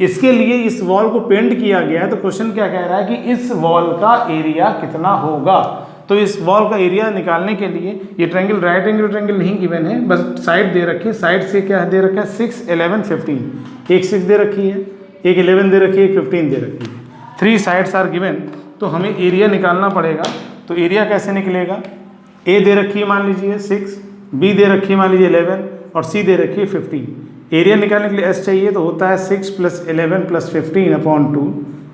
इसके लिए इस वॉल को पेंट किया गया है, तो क्वेश्चन क्या कह रहा है कि इस वॉल का एरिया कितना होगा। तो इस वॉल का एरिया निकालने के लिए ये ट्रायंगल, राइट एंगल ट्रायंगल नहीं गिवन है, बस साइड दे रखी है, साइड से क्या दे रखा है 6, 11, 15, एक 6 दे रखी है, एक 11 दे रखी है, एक 15 दे रखी है, 3 साइड्स आर गिवन। तो हमें एरिया निकालना पड़ेगा। तो एरिया कैसे निकलेगा, ए दे रखी है मान लीजिए 6, बी दे रखी है मान लीजिए 11 और सी दे रखी है 15। एरिया निकालने के लिए एस चाहिए, तो होता है 6 + 11 + 15/2।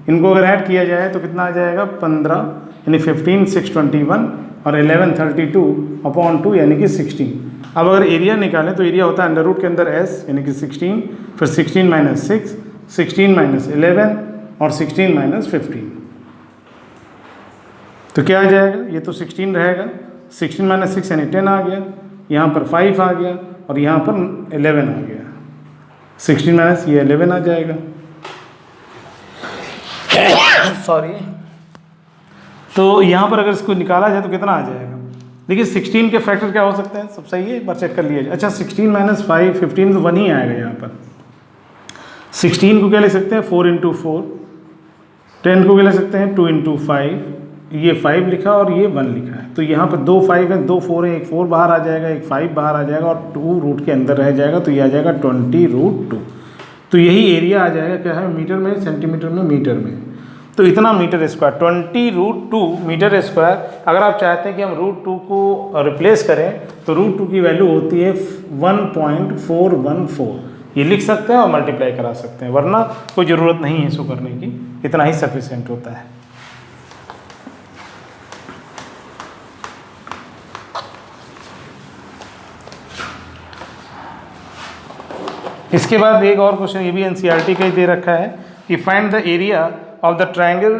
इनको अगर ऐड किया जाए तो कितना आ जाएगा 15, यानी 15 6 21 और 11 32/2 यानी कि 16। अब अगर एरिया निकालें तो एरिया होता है अंडर रूट के अंदर एस यानी कि 16, फिर 16 - 6, 16 - 11 और 16 - 15। तो क्या आ जाएगा, ये तो 16 रहेगा, 16 - 6 यानी 10 आ गया, यहाँ पर 5 आ गया और यहाँ पर 11 आ गया, 16 - ये 11 आ जाएगा। सॉरी। तो यहाँ पर अगर इसको निकाला जाए तो कितना आ जाएगा, देखिए 16 के फैक्टर क्या हो सकते हैं, सब सही है, एक बार चेक कर लिया जाए। अच्छा 16 - 5 15 तो 1 ही आएगा यहाँ पर। 16 को क्या ले सकते हैं 4 × 4, 10 को क्या ले सकते हैं 2 × 5, ये 5 लिखा और ये 1 लिखा है, तो यहाँ पर 2 5 हैं, 2 4 हैं, एक 4 बाहर आ जाएगा, एक 5 बाहर आ जाएगा और 2 रूट के अंदर रह जाएगा, तो ये आ जाएगा 20√2। तो यही एरिया आ जाएगा क्या है, मीटर में, सेंटीमीटर में, मीटर में। तो इतना मीटर स्क्वायर 20√2 मीटर स्क्वायर। अगर आप चाहते हैं कि हम √2 को रिप्लेस करें तो √2 की वैल्यू होती है 1.414, ये लिख सकते हैं और मल्टीप्लाई करा सकते हैं, वरना कोई ज़रूरत नहीं है इसको करने की, इतना ही सफिशिएंट होता है। इसके बाद एक और क्वेश्चन, ये भी एनसीईआरटी का ही दे रखा है कि find the area of the triangle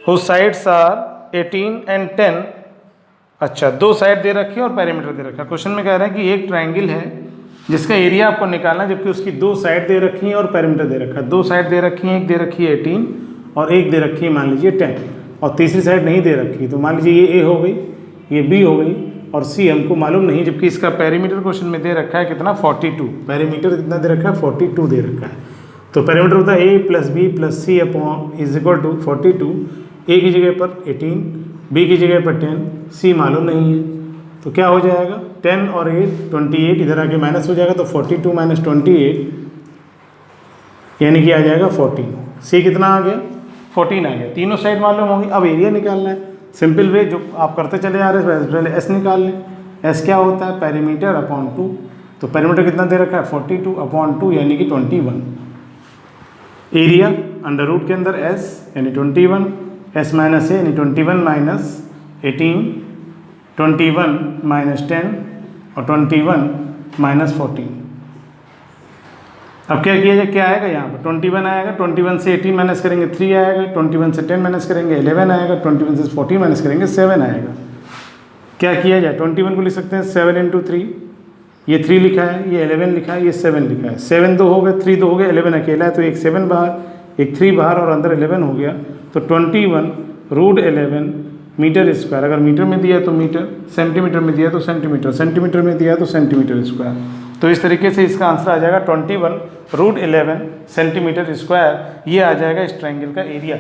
whose sides are 18 and 10। अच्छा, 2 साइड दे रखी है और पेरीमीटर दे रखा है। क्वेश्चन में कह रहा है कि एक ट्रायंगल है जिसका एरिया आपको निकालना है, जबकि उसकी 2 साइड दे रखी हैं और पेरीमीटर दे रखा है। 2 साइड दे रखी हैं, एक दे रखी है 18 और एक दे रखी है मान लीजिए 10 और तीसरी साइड नहीं दे रखी, तो मान लीजिए ये ए हो गई, ये बी हो गई और सी हमको मालूम नहीं, जबकि इसका पेरीमीटर क्वेश्चन में दे रखा है कितना 42। पेरीमीटर कितना दे रखा है 42 दे रखा है। तो पेरीमीटर होता है a + b + c = 42। ए की जगह पर 18, बी की जगह पर 10, सी मालूम नहीं है, तो क्या हो जाएगा 10 और 8 28, इधर आके माइनस हो जाएगा, तो 42 - 28 यानी कि आ जाएगा 14। सी कितना आ गया 14 आ गया। तीनों साइड मालूम होगी। अब एरिया निकालना है, सिंपल वे जो आप करते चले आ रहे हैं, पहले एस निकाल लें। एस क्या होता है पेरीमीटर/2, तो पेरीमीटर कितना दे रखा है 42/2 यानी कि 21। एरिया अंडर रूट के अंदर एस यानी 21, एस - ए यानी 21 - 18, 21 - 10 और 21 - 14। अब क्या किया जाए, क्या आएगा यहाँ पर 21 आएगा, 21 से 18 माइनस करेंगे 3 आएगा, 21 से 10 माइनस करेंगे 11 आएगा, 21 से 14 माइनस करेंगे 7 आएगा। क्या किया जाए 21 को लिख सकते हैं 7 × 3, ये 3 लिखा है, ये 11 लिखा है, ये 7 लिखा है। 7 2 हो गए, 3 2 हो गए, 11 अकेला है, तो एक 7 बाहर, एक 3 बाहर और अंदर 11 हो गया, तो 21√11 मीटर स्क्वायर। अगर मीटर में दिया तो मीटर, सेंटीमीटर में दिया तो सेंटीमीटर, सेंटीमीटर में दिया तो सेंटीमीटर स्क्वायर। तो इस तरीके से इसका आंसर आ जाएगा 21√11 सेंटीमीटर स्क्वायर। ये आ जाएगा इस ट्रायंगल का एरिया।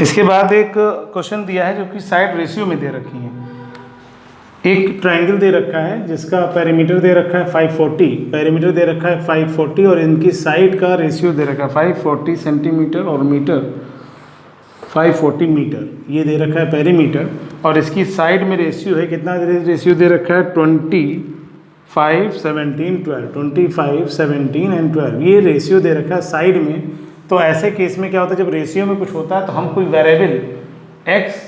इसके बाद एक क्वेश्चन दिया है जो कि साइड रेशियो में दे रखी है। एक ट्रायंगल दे रखा है जिसका पेरीमीटर दे रखा है 540, पेरीमीटर दे रखा है 540 और इनकी साइड का रेशियो दे रखा है 540 सेंटीमीटर और मीटर। 540 मीटर ये दे रखा है पेरीमीटर, और इसकी साइड में रेशियो है कितना, रेशियो दे रखा है 25, 17, 12, 25, 17 एंड 12, ये रेशियो दे रखा है साइड में। तो ऐसे केस में क्या होता है, जब रेशियो में कुछ होता है तो हम कोई वेरिएबल x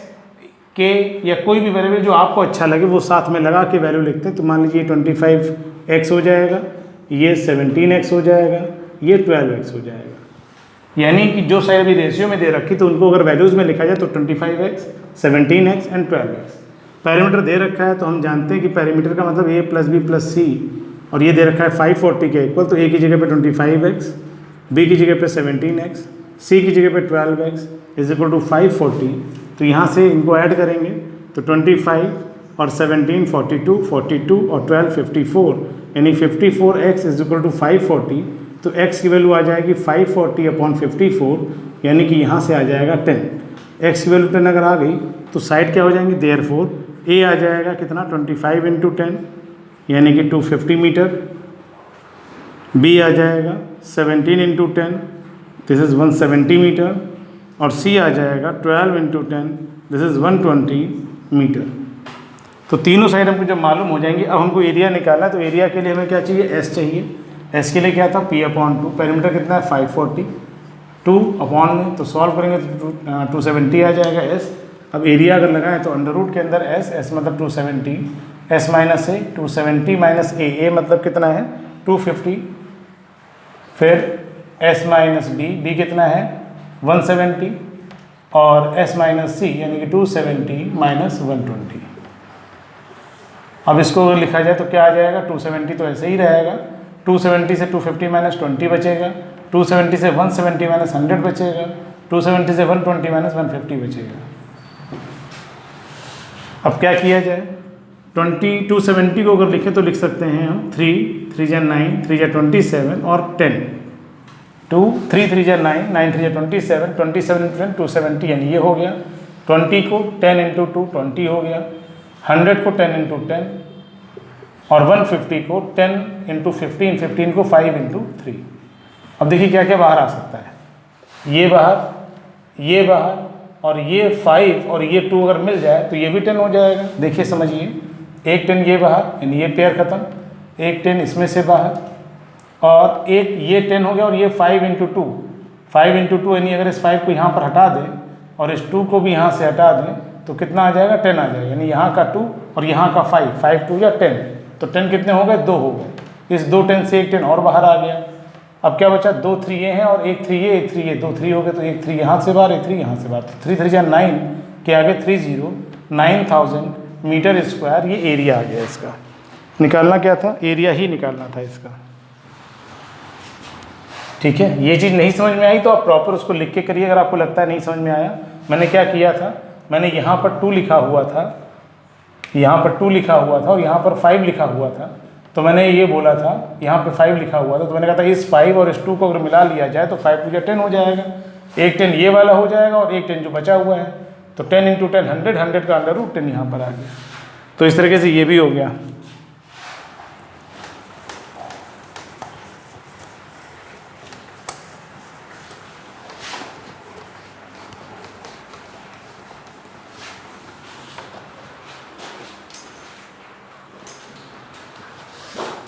के या कोई भी वेरिएबल जो आपको अच्छा लगे वो साथ में लगा के वैल्यू लिखते हैं। तो मान लीजिए 25x हो जाएगा, ये 17x हो जाएगा, ये 12x हो जाएगा, यानी कि जो साइड भी रेशियो में दे रखी तो उनको अगर वैल्यूज़ में लिखा जाए तो 25x, 17x and 12x। Parameter दे रखा है तो हम जानते हैं कि पैरामीटर का मतलब a प्लस बी प्लस सी, और ये दे रखा है 540 के इक्वल, तो a की जगह पे 25x, b की जगह पे 17x, c की जगह पे 12x इज इक्वल टू 540। तो यहाँ से इनको ऐड करेंगे तो 25 और 17 42, 42 और 12 54, यानी 54x इज इक्वल टू 540। तो x की वैल्यू आ जाएगी 540 अपॉन 54, यानी कि यहाँ से आ जाएगा 10। x की वैल्यू 10 अगर आ गई तो साइड क्या हो जाएंगी, देयरफॉर a आ जाएगा कितना 25 इंटू 10 यानी कि 250 मीटर, b आ जाएगा 17 इंटू 10 दिस इज़ 170 मीटर, और c आ जाएगा 12 इंटू 10 दिस इज़ 120 मीटर। तो तीनों साइड हमको जब मालूम हो जाएंगी, अब हमको एरिया निकालना है। तो एरिया के लिए हमें क्या चाहिए, s चाहिए। s के लिए क्या था, p अपॉन 2, पेरीमीटर कितना है 540, 2 अपॉन में तो सॉल्व करेंगे तो 270 आ जाएगा s। अब एरिया अगर लगाएं तो अंडर रूट के अंदर s मतलब 270, s minus a 270 minus a मतलब कितना है 250, फिर s माइनस b कितना है 170, और s माइनस c यानी कि 270 माइनस 120। अब इसको अगर लिखा जाए तो क्या आ जाएगा, 270 तो ऐसे ही रहेगा, 270 से 250 माइनस 20 बचेगा, 270 से 170 माइनस 100 बचेगा, 270 से 120 माइनस 150 बचेगा। अब क्या किया जाए, 270 को अगर लिखें तो लिख सकते हैं हम 3 3 9 3 27 और 10, 2 3 3 9 9 3 27, 27 270 यानी ये हो गया। 20 को 10 इंटू 2 20 हो गया, 100 को 10 इंटू 10, और 150 को 10 इंटू 15, 15 को 5 इंटू 3। अब देखिए क्या क्या बाहर आ सकता है, ये बाहर, ये बाहर, और ये 5 और ये 2 अगर मिल जाए तो ये भी 10 हो जाएगा। देखिए समझिए, एक 10 ये बाहर यानी ये पेयर ख़त्म, एक 10 इसमें से बाहर, और एक ये 10 हो गया, और ये 5 इंटू 2, 5 इंटू 2 यानी अगर इस 5 को यहाँ पर हटा दें और इस 2 को भी यहाँ से हटा दें तो कितना आ जाएगा 10 आ जाएगा, यानी यहाँ का 2 और यहाँ का 5, 5 2 या 10, तो 10 कितने हो गए, 2 हो गए। इस 2 10 से एक 10 और बाहर आ गया। अब क्या बचा, 2 3 ये हैं और एक 3 ये, एक 3 ये, 2 3 हो गए, तो एक 3 यहाँ से बाहर, एक 3 यहाँ से बाहर, तो 3 3 या 9 के आगे 30, 9000 मीटर स्क्वायर ये एरिया आ गया। इसका निकालना क्या था, एरिया ही निकालना था इसका। ठीक है, ये चीज़ नहीं समझ में आई तो आप प्रॉपर उसको लिख के करिए। अगर आपको लगता है नहीं समझ में आया, मैंने क्या किया था, मैंने यहाँ पर 2 लिखा हुआ था, यहाँ पर 2 लिखा हुआ था और यहाँ पर 5 लिखा हुआ था। तो मैंने ये बोला था, यहाँ पे 5 लिखा हुआ था, तो मैंने कहा था इस 5 और इस 2 को अगर मिला लिया जाए तो 5 2 10 हो जाएगा, एक 10 ये वाला हो जाएगा और एक 10 जो बचा हुआ है, तो 10 इंटू 10 100, 100 का अंडर रूट 10 यहाँ पर आ गया। तो इस तरीके से ये भी हो गया।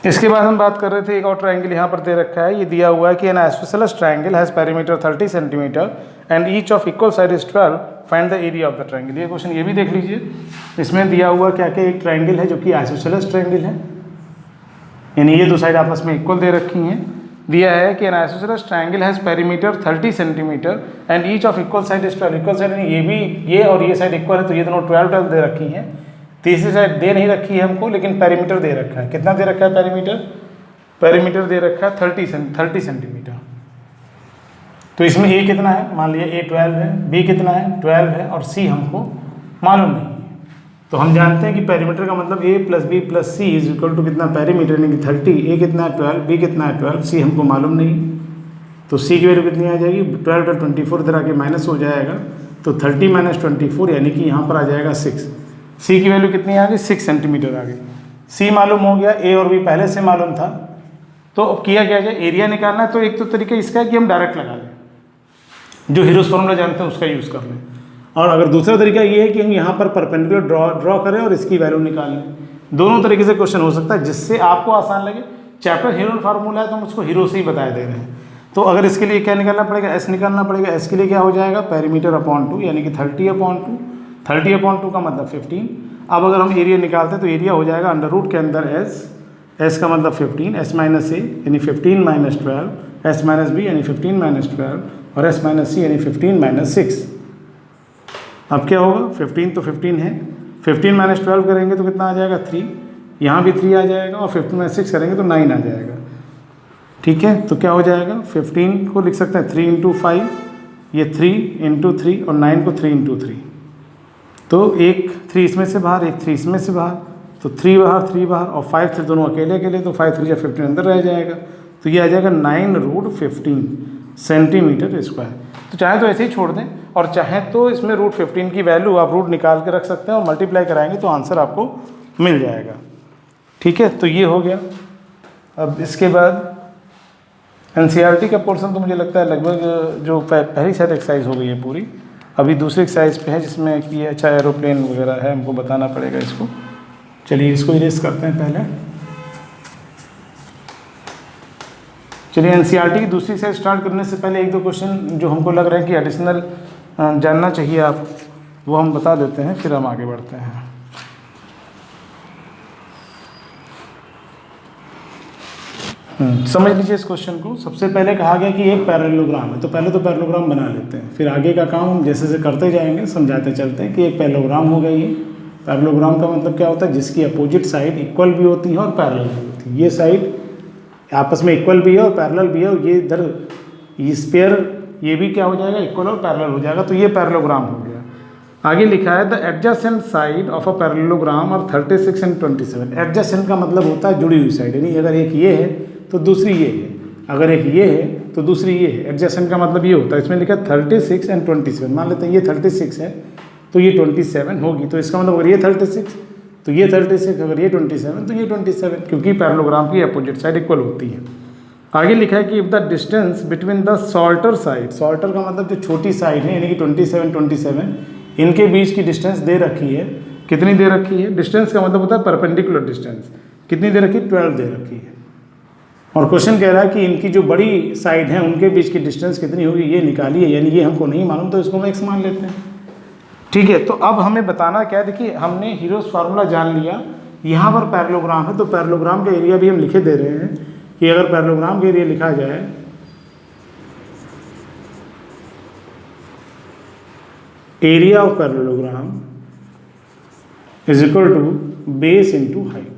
इसके बाद हम बात कर रहे थे, एक और ट्रायंगल यहाँ पर दे रखा है, ये दिया हुआ है कि N isosceles triangle has perimeter 30 centimetre and each of equal side is 12, find the area of the triangle. ये क्वेश्चन ये भी देख लीजिए, इसमें दिया हुआ क्या क्या, एक ट्रायंगल है जो कि आइसोसेलेस ट्रायंगल है, यानी ये दो साइड आपस में इक्वल दे रखी हैं। दिया है कि N isosceles triangle has perimeter 30 centimetre and each of equal side is 12। Equal side यानी ये भी, ये और ये साइड इक्वल है, तो ये दोनों 12 12 दे रखी हैं। तीसरी साइड दे नहीं रखी है हमको, लेकिन पेरीमीटर दे रखा है। कितना दे रखा है पेरीमीटर, पेरीमीटर दे रखा है 30 सेंटीमीटर। तो इसमें ए कितना है, मान लिया ए 12 है, बी कितना है 12 है, और सी हमको मालूम नहीं है। तो हम जानते हैं कि पेरीमीटर का मतलब A plus B plus C is equal to कितना, पेरीमीटर यानी कि 30, ए कितना है 12, बी कितना है 12, सी हमको मालूम नहीं। तो सी की वैल्यू कितनी आ जाएगी, 12 और 24 इधर आके माइनस हो जाएगा, तो 30 माइनस 24 यानी कि यहाँ पर आ जाएगा 6। सी की वैल्यू कितनी आ गई, 6 सेंटीमीटर आ गई। सी मालूम हो गया, ए और बी पहले से मालूम था। तो अब किया क्या जाए, एरिया निकालना है, तो एक तो तरीका इसका है कि हम डायरेक्ट लगा लें। जो हीरोज फॉर्मूला जानते हैं उसका यूज़ कर लें। और अगर दूसरा तरीका ये है कि हम यहाँ पर परपेंडिकुलर ड्रॉ करें और इसकी वैल्यू निकाल लें, दोनों तरीके से क्वेश्चन हो सकता है, जिससे आपको आसान लगे। चैप्टर हीरो फार्मूला है तो हम उसको हीरो से ही बताए दे रहे हैं। तो अगर इसके लिए क्या निकालना पड़ेगा, एस निकालना पड़ेगा। एस के लिए क्या हो जाएगा, पेरीमीटर अपॉन 2 यानी कि 30/2। 30/2 का मतलब 15। अब अगर हम एरिया निकालते हैं तो एरिया हो जाएगा अंडर रूट के अंदर एस का मतलब 15, एस माइनस ए यानी 15 माइनस 12, एस माइनस बी यानी 15 माइनस 12 और एस माइनस सी यानी 15 माइनस 6। अब क्या होगा, 15 तो 15 है, 15 माइनस 12 करेंगे तो कितना आ जाएगा 3, यहाँ भी 3 आ जाएगा और 15 माइनस 6 करेंगे तो 9 आ जाएगा। ठीक है, तो क्या हो जाएगा, 15 को लिख सकते हैं 3 × 5, ये 3 × 3 और 9 को 3 × 3। तो एक 3 इसमें से बाहर, एक 3 इसमें से बाहर, तो 3 बाहर 3 बाहर और 5 3 दोनों अकेले अकेले, तो 5 3 या 15 अंदर रह जाएगा। तो ये आ जाएगा 9√15 सेंटीमीटर स्क्वायर। तो चाहे तो ऐसे ही छोड़ दें और चाहे तो इसमें √15 की वैल्यू आप रूट निकाल के रख सकते हैं और मल्टीप्लाई कराएंगे तो आंसर आपको मिल जाएगा। ठीक है, तो ये हो गया। अब इसके बाद एनसीईआरटी का पोर्शन तो मुझे लगता है लगभग जो पहली शायद एक्सरसाइज हो गई है पूरी। अभी दूसरी एक्सरसाइज पे है जिसमें कि अच्छा एरोप्लेन वगैरह है, हमको बताना पड़ेगा इसको। चलिए इसको इरेज करते हैं पहले। चलिए एनसीईआरटी की दूसरी एक्सरसाइज स्टार्ट करने से पहले एक दो क्वेश्चन जो हमको लग रहा है कि एडिशनल जानना चाहिए आप, वो हम बता देते हैं, फिर हम आगे बढ़ते हैं। समझ लीजिए इस क्वेश्चन को। सबसे पहले कहा गया कि एक पैरेललोग्राम है, तो पहले तो पैरेललोग्राम बना लेते हैं, फिर आगे का काम हम जैसे जैसे करते जाएंगे समझाते चलते हैं कि एक पैरेललोग्राम हो गई है। पैरेललोग्राम का मतलब क्या होता है, जिसकी अपोजिट साइड इक्वल भी होती है और पैरेलल भी होती है। ये साइड आपस में इक्वल भी है और पैरेलल भी है, और ये इधर इस पेयर ये भी क्या हो जाएगा, इक्वल और पैरेलल हो जाएगा। तो ये पैरेललोग्राम हो गया। आगे लिखा है the adjacent side of a parallelogram और 36 and 27। एडजेसेंट का मतलब होता है जुड़ी हुई साइड, यानी अगर एक ये है तो दूसरी ये है, अगर एक ये है तो दूसरी ये है। एडजेसेंट का मतलब ये होता है, इसमें लिखा 36 and 27। मान लेते हैं ये 36 है तो ये 27 होगी, तो इसका मतलब अगर ये 36 तो ये 36, अगर ये 27 तो ये 27, क्योंकि पैरेललोग्राम की अपोजिट साइड इक्वल होती है। आगे लिखा है कि if the distance between the shorter side, shorter का मतलब जो छोटी साइड है यानी कि 27, इनके बीच की डिस्टेंस दे रखी है। कितनी दे रखी है, डिस्टेंस का मतलब होता है परपेंडिकुलर डिस्टेंस। कितनी दे रखी है, 12 दे रखी है। और क्वेश्चन कह रहा है कि इनकी जो बड़ी साइड है उनके बीच की डिस्टेंस कितनी होगी, ये निकालिए। यानी ये हमको नहीं मालूम तो इसको हम x मान लेते हैं। ठीक है, तो अब हमें बताना क्या है, देखिए हमने हीरोज फार्मूला जान लिया। यहाँ पर पैरेललोग्राम है तो पैरेललोग्राम का एरिया भी हम लिखे दे रहे हैं कि अगर पैरेललोग्राम का एरिया लिखा जाए area of parallelogram is equal to base into height.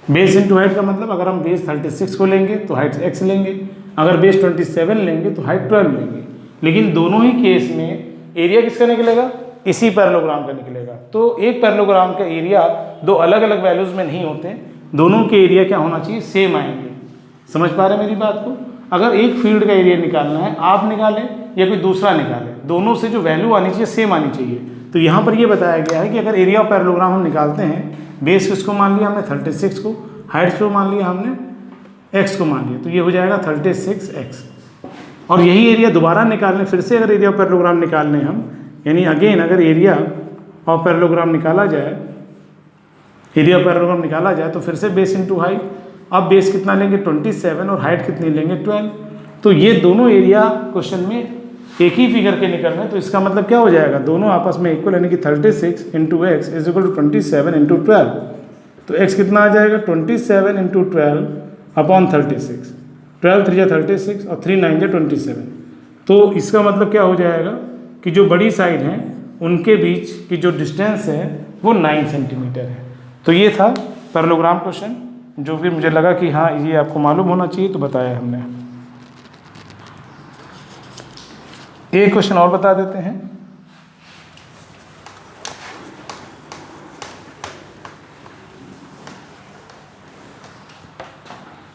Base into height का मतलब अगर हम बेस 36 को लेंगे तो हाइट x लेंगे, अगर बेस 27 लेंगे तो हाइट 12 लेंगे। लेकिन दोनों ही केस में एरिया किसका निकलेगा, इसी पैरेललोग्राम का निकलेगा। तो एक पैरेललोग्राम का एरिया दो अलग अलग वैल्यूज़ में नहीं होते, दोनों के एरिया क्या होना चाहिए, सेम आएंगे। समझ पा रहे हैं मेरी बात को। अगर एक फील्ड का एरिया निकालना है, आप निकालें या कोई दूसरा निकाले, दोनों से जो वैल्यू आनी चाहिए सेम आनी चाहिए। तो यहाँ पर ये बताया गया है कि अगर एरिया ऑफ पैरेललोग्राम हम निकालते हैं, बेस किसको मान लिया हमने 36 को, हाइट को मान लिया हमने x को मान लिया, तो ये हो जाएगा 36x। और यही एरिया दोबारा निकालने, फिर से अगर एरिया ऑफ पैरेललोग्राम निकालने हम, यानी अगेन अगर एरिया ऑफ पैरेललोग्राम निकाला जाए, एरिया ऑफ पैरेललोग्राम निकाला जाए तो फिर से बेस इंटू हाइट। अब बेस कितना लेंगे 27 और हाइट कितनी लेंगे 12। तो ये दोनों एरिया क्वेश्चन में एक ही फिगर के निकलने, तो इसका मतलब क्या हो जाएगा, दोनों आपस में इक्वल, यानी कि 36 × x इज इक्वल टू 27 × 12। तो x कितना आ जाएगा 27 × 12 अपॉन 36। 12 3 36 और 3 9 27। तो इसका मतलब क्या हो जाएगा कि जो बड़ी साइड हैं उनके बीच की जो डिस्टेंस है वो 9 सेंटीमीटर है। तो ये था पैरेललोग्राम क्वेश्चन, जो भी मुझे लगा कि हाँ ये आपको मालूम होना चाहिए तो बताया हमने। एक क्वेश्चन और बता देते हैं।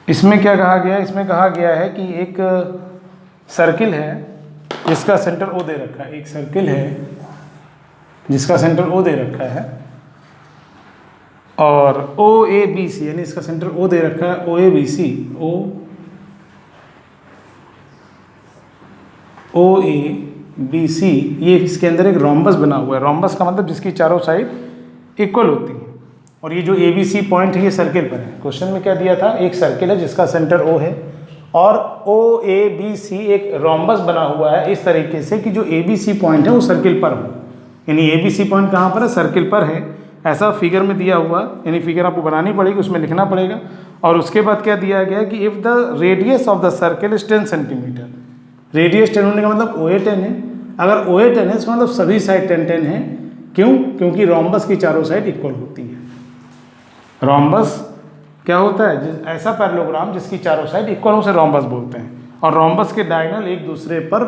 इसमें क्या कहा गया है, इसमें कहा गया है कि एक सर्किल है जिसका सेंटर ओ दे रखा है। एक सर्किल है जिसका सेंटर ओ दे रखा है और ओ ए बी सी, यानी इसका सेंटर ओ दे रखा है, ओ A B C, O O A B C, ये इसके अंदर एक रोम्बस बना हुआ है। रोम्बस का मतलब जिसकी चारों साइड इक्वल होती हैं। और ये जो ए बी सी पॉइंट है ये सर्किल पर है। क्वेश्चन में क्या दिया था, एक सर्किल है जिसका सेंटर ओ है और ओ ए बी सी एक रोम्बस बना हुआ है इस तरीके से कि जो ए बी सी पॉइंट है वो सर्किल पर हो। यानी ए बी सी पॉइंट कहाँ पर है, सर्किल पर है, ऐसा फिगर में दिया हुआ। यानी फिगर आपको बनानी पड़ेगी, उसमें लिखना पड़ेगा। और उसके बाद क्या दिया गया कि if the radius of the circle is 10 centimetre, radius 10 होने का मतलब ओ ए 10 है। अगर ओ ए 10 है इसका मतलब सभी साइड 10-10 है। क्यों? क्योंकि रोम्बस की चारों साइड इक्वल होती है। रोम्बस क्या होता है, ऐसा पैरेललोग्राम जिसकी चारों साइड इक्वल, उसे रोम्बस बोलते हैं। और रोम्बस के डायगोनल एक दूसरे पर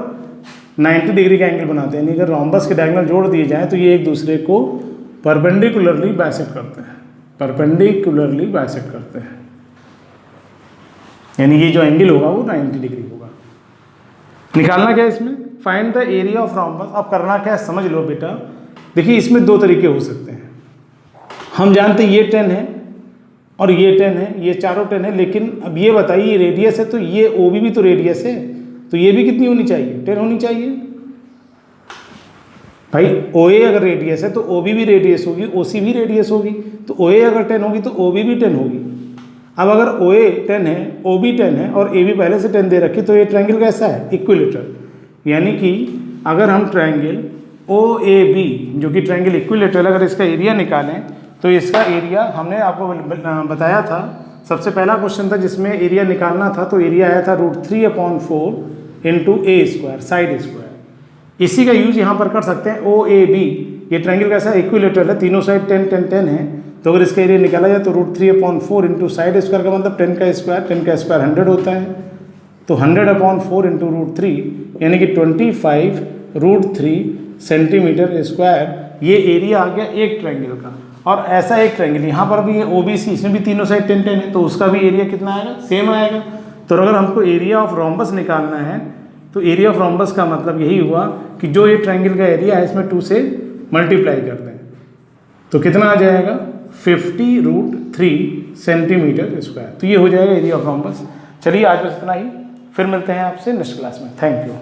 90 डिग्री का एंगल बनाते हैं। यानी अगर रोम्बस के डायगोनल जोड़ दिए जाएँ तो ये एक दूसरे को परपेंडिकुलरली बाइसेक्ट करते हैं, परपेंडिकुलरली बाइसेक्ट करते हैं। यानी ये जो एंगल होगा वो 90 डिग्री होगा। निकालना क्या है इसमें, find the area of rhombus. अब करना क्या है समझ लो बेटा। देखिए इसमें दो तरीके हो सकते हैं। हम जानते हैं ये 10 है और ये 10 है, ये चारों 10 है। लेकिन अब ये बताइए ये रेडियस है तो ये ओ बी भी तो रेडियस है, तो ये भी कितनी होनी चाहिए, 10 होनी चाहिए भाई। ओ ए अगर रेडियस है तो ओ बी भी रेडियस होगी, ओ सी भी रेडियस होगी। तो ओ ए अगर 10 होगी तो ओ बी भी 10 होगी। अब अगर ओ ए 10 है, ओ बी 10 है और ए बी पहले से 10 दे रखी, तो ये ट्रायंगल कैसा है, इक्विलेटरल। यानी कि अगर हम ट्रायंगल ओ ए बी जो कि ट्रायंगल इक्विलेटरल, अगर इसका एरिया निकालें तो इसका एरिया हमने आपको बताया था। सबसे पहला क्वेश्चन था जिसमें एरिया निकालना था, तो एरिया आया था √3/4 इंटू ए स्क्वायर, साइड स्क्वायर। इसी का यूज यहाँ पर कर सकते हैं। ओ ए बी ये ट्रायंगल कैसा है, इक्विलेटरल है, तीनों साइड 10-10-10 है। तो अगर इसका एरिया निकाला जाए तो √3/4 इंटू साइड स्क्वायर का मतलब 10 का स्क्वायर 100 होता है। तो 100/4 इंटू √3 यानी कि 25√3 सेंटीमीटर स्क्वायर ये एरिया आ गया एक ट्रायंगल का। और ऐसा एक ट्रायंगल यहाँ पर भी है ओ बी सी, इसमें भी तीनों साइड 10-10 है, तो उसका भी एरिया कितना आएगा, सेम आएगा। तो अगर हमको एरिया ऑफ रोम्बस निकालना है तो एरिया ऑफ रोम्बस का मतलब यही हुआ कि जो ये ट्रायंगल का एरिया है इसमें 2 से मल्टीप्लाई कर दें तो कितना आ जाएगा 50√3 सेंटीमीटर स्क्वायर। तो ये हो जाएगा एरिया ऑफ रोम्बस। चलिए आज बस इतना ही, फिर मिलते हैं आपसे नेक्स्ट क्लास में। Thank you.